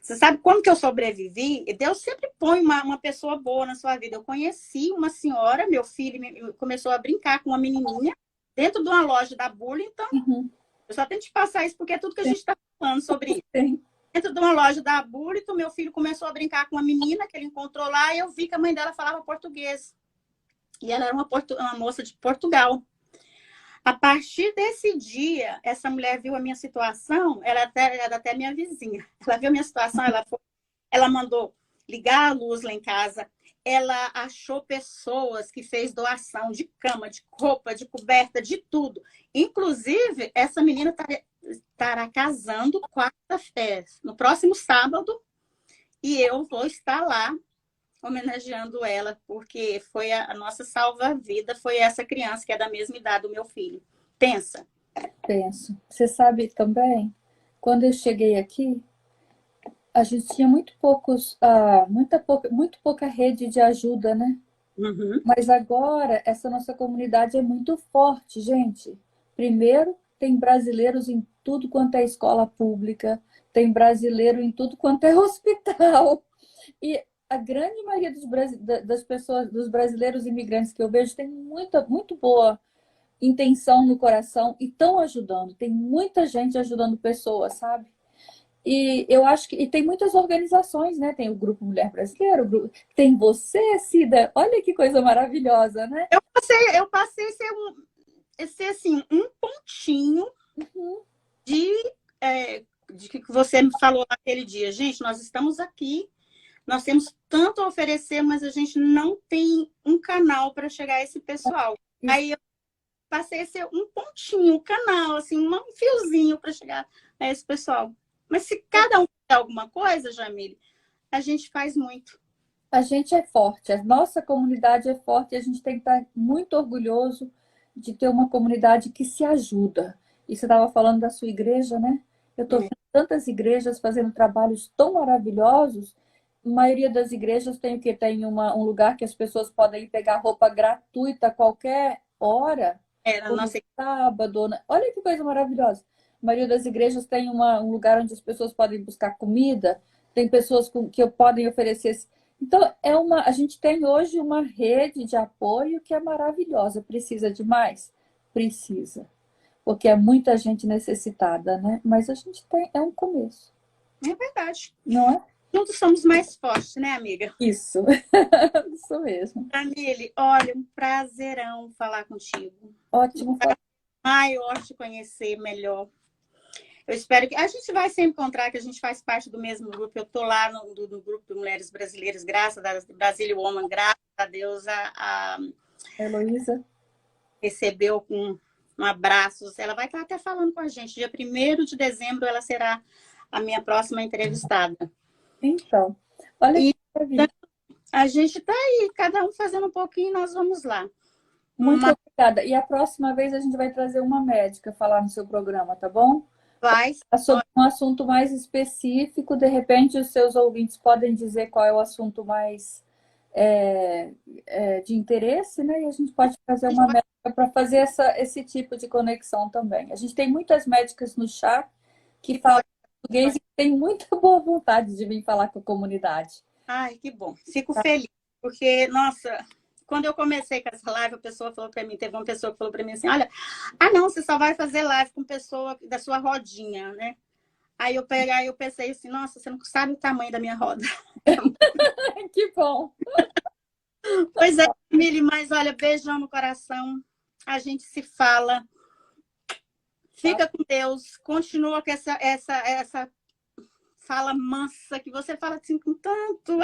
Você sabe como que eu sobrevivi? Deus sempre põe uma pessoa boa na sua vida. Eu conheci uma senhora, meu filho começou a brincar com uma menininha dentro de uma loja da Burlington. Uhum. Eu só tenho que passar isso porque é tudo que a gente está falando sobre isso. Sim. Dentro de uma loja da Burlington, meu filho começou a brincar com uma menina que ele encontrou lá e eu vi que a mãe dela falava português. E ela era uma moça de Portugal. A partir desse dia, essa mulher viu a minha situação, ela era até minha vizinha. Ela viu a minha situação, ela mandou ligar a luz lá em casa. Ela achou pessoas que fez doação de cama, de roupa, de coberta, de tudo. Inclusive, essa menina estará casando quarta-feira, no próximo sábado, e eu vou estar lá homenageando ela, porque foi a nossa salva-vida, foi essa criança que é da mesma idade do meu filho. Pensa. Penso. Você sabe também, quando eu cheguei aqui, a gente tinha muito pouca rede de ajuda, né? Uhum. Mas agora, essa nossa comunidade é muito forte, gente. Primeiro, tem brasileiros em tudo quanto é escola pública, tem brasileiro em tudo quanto é hospital. E a grande maioria das pessoas, dos brasileiros imigrantes que eu vejo, tem muito boa intenção no coração e estão ajudando. Tem muita gente ajudando pessoas, sabe? E eu acho que tem muitas organizações, né? Tem o Grupo Mulher Brasileira, tem você, Cida. Olha que coisa maravilhosa, né? Eu passei a ser assim, um pontinho de que você me falou naquele dia. Gente, nós estamos aqui, Nós temos tanto a oferecer, mas a gente não tem um canal para chegar a esse pessoal. Aí eu passei a ser um pontinho, um canal, assim, um fiozinho para chegar a esse pessoal. Mas se cada um fizer alguma coisa, Jamile, a gente faz muito. A gente é forte, a nossa comunidade é forte e a gente tem que estar muito orgulhoso de ter uma comunidade que se ajuda. E você estava falando da sua igreja, né? Eu estou vendo tantas igrejas fazendo trabalhos tão maravilhosos. A maioria das igrejas tem o quê? Tem um lugar que as pessoas podem ir pegar roupa gratuita a qualquer hora, Era ou no nossa... sábado. Olha que coisa maravilhosa. A maioria das igrejas tem um lugar onde as pessoas podem buscar comida, tem pessoas que podem oferecer. Então, a gente tem hoje uma rede de apoio que é maravilhosa. Precisa de mais? Precisa. Porque é muita gente necessitada, né? Mas a gente tem, é um começo. É verdade. Não é? Juntos somos mais fortes, né, amiga? Isso. Isso mesmo. Camille, olha, um prazerão falar contigo. Ótimo. Maior te conhecer melhor. Eu espero que... A gente vai se encontrar, que a gente faz parte do mesmo grupo. Eu estou lá no grupo de Mulheres Brasileiras, graças a Deus, Brasília Woman, graças a Deus, a Heloísa recebeu com um abraço. Ela vai estar até falando com a gente. Dia 1º de dezembro, ela será a minha próxima entrevistada. Então, olha que maravilha. A gente está aí, cada um fazendo um pouquinho, nós vamos lá. Muito obrigada. E a próxima vez a gente vai trazer uma médica falar no seu programa, tá bom? Vai. Sobre um assunto mais específico, de repente os seus ouvintes podem dizer qual é o assunto mais de interesse, né? E a gente pode fazer uma médica para fazer esse tipo de conexão também. A gente tem muitas médicas no chat que falam português e tem muita boa vontade de vir falar com a comunidade. Ai, que bom. Fico feliz, porque, nossa, quando eu comecei com essa live, a pessoa falou para mim, teve uma pessoa que falou para mim assim, olha, não, você só vai fazer live com pessoa da sua rodinha, né? Aí eu pensei assim, nossa, você não sabe o tamanho da minha roda. Que bom. Pois é, Mili, mas olha, beijão no coração. A gente se fala. Fica com Deus. Continua com essa fala mansa, que você fala assim com tanto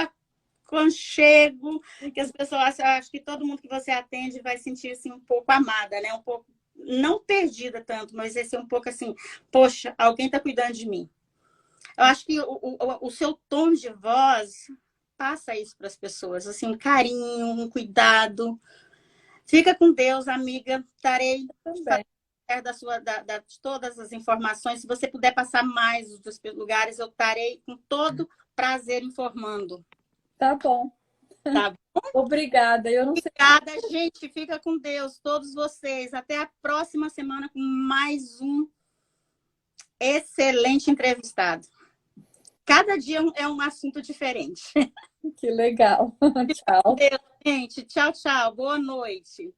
aconchego, que as pessoas acham que todo mundo que você atende vai sentir assim, um pouco amada, né? Um pouco, não perdida tanto, mas esse é um pouco assim, poxa, alguém está cuidando de mim. Eu acho que o seu tom de voz passa isso para as pessoas, assim, um carinho, um cuidado. Fica com Deus, amiga. Estarei de todas as informações. Se você puder passar mais dos lugares, eu estarei com todo prazer informando. Tá bom. Tá bom? Obrigada. Eu não sei. Obrigada, gente. Fica com Deus, todos vocês. Até a próxima semana com mais um excelente entrevistado. Cada dia é um assunto diferente. Que legal. Tchau. Gente, tchau, tchau. Boa noite.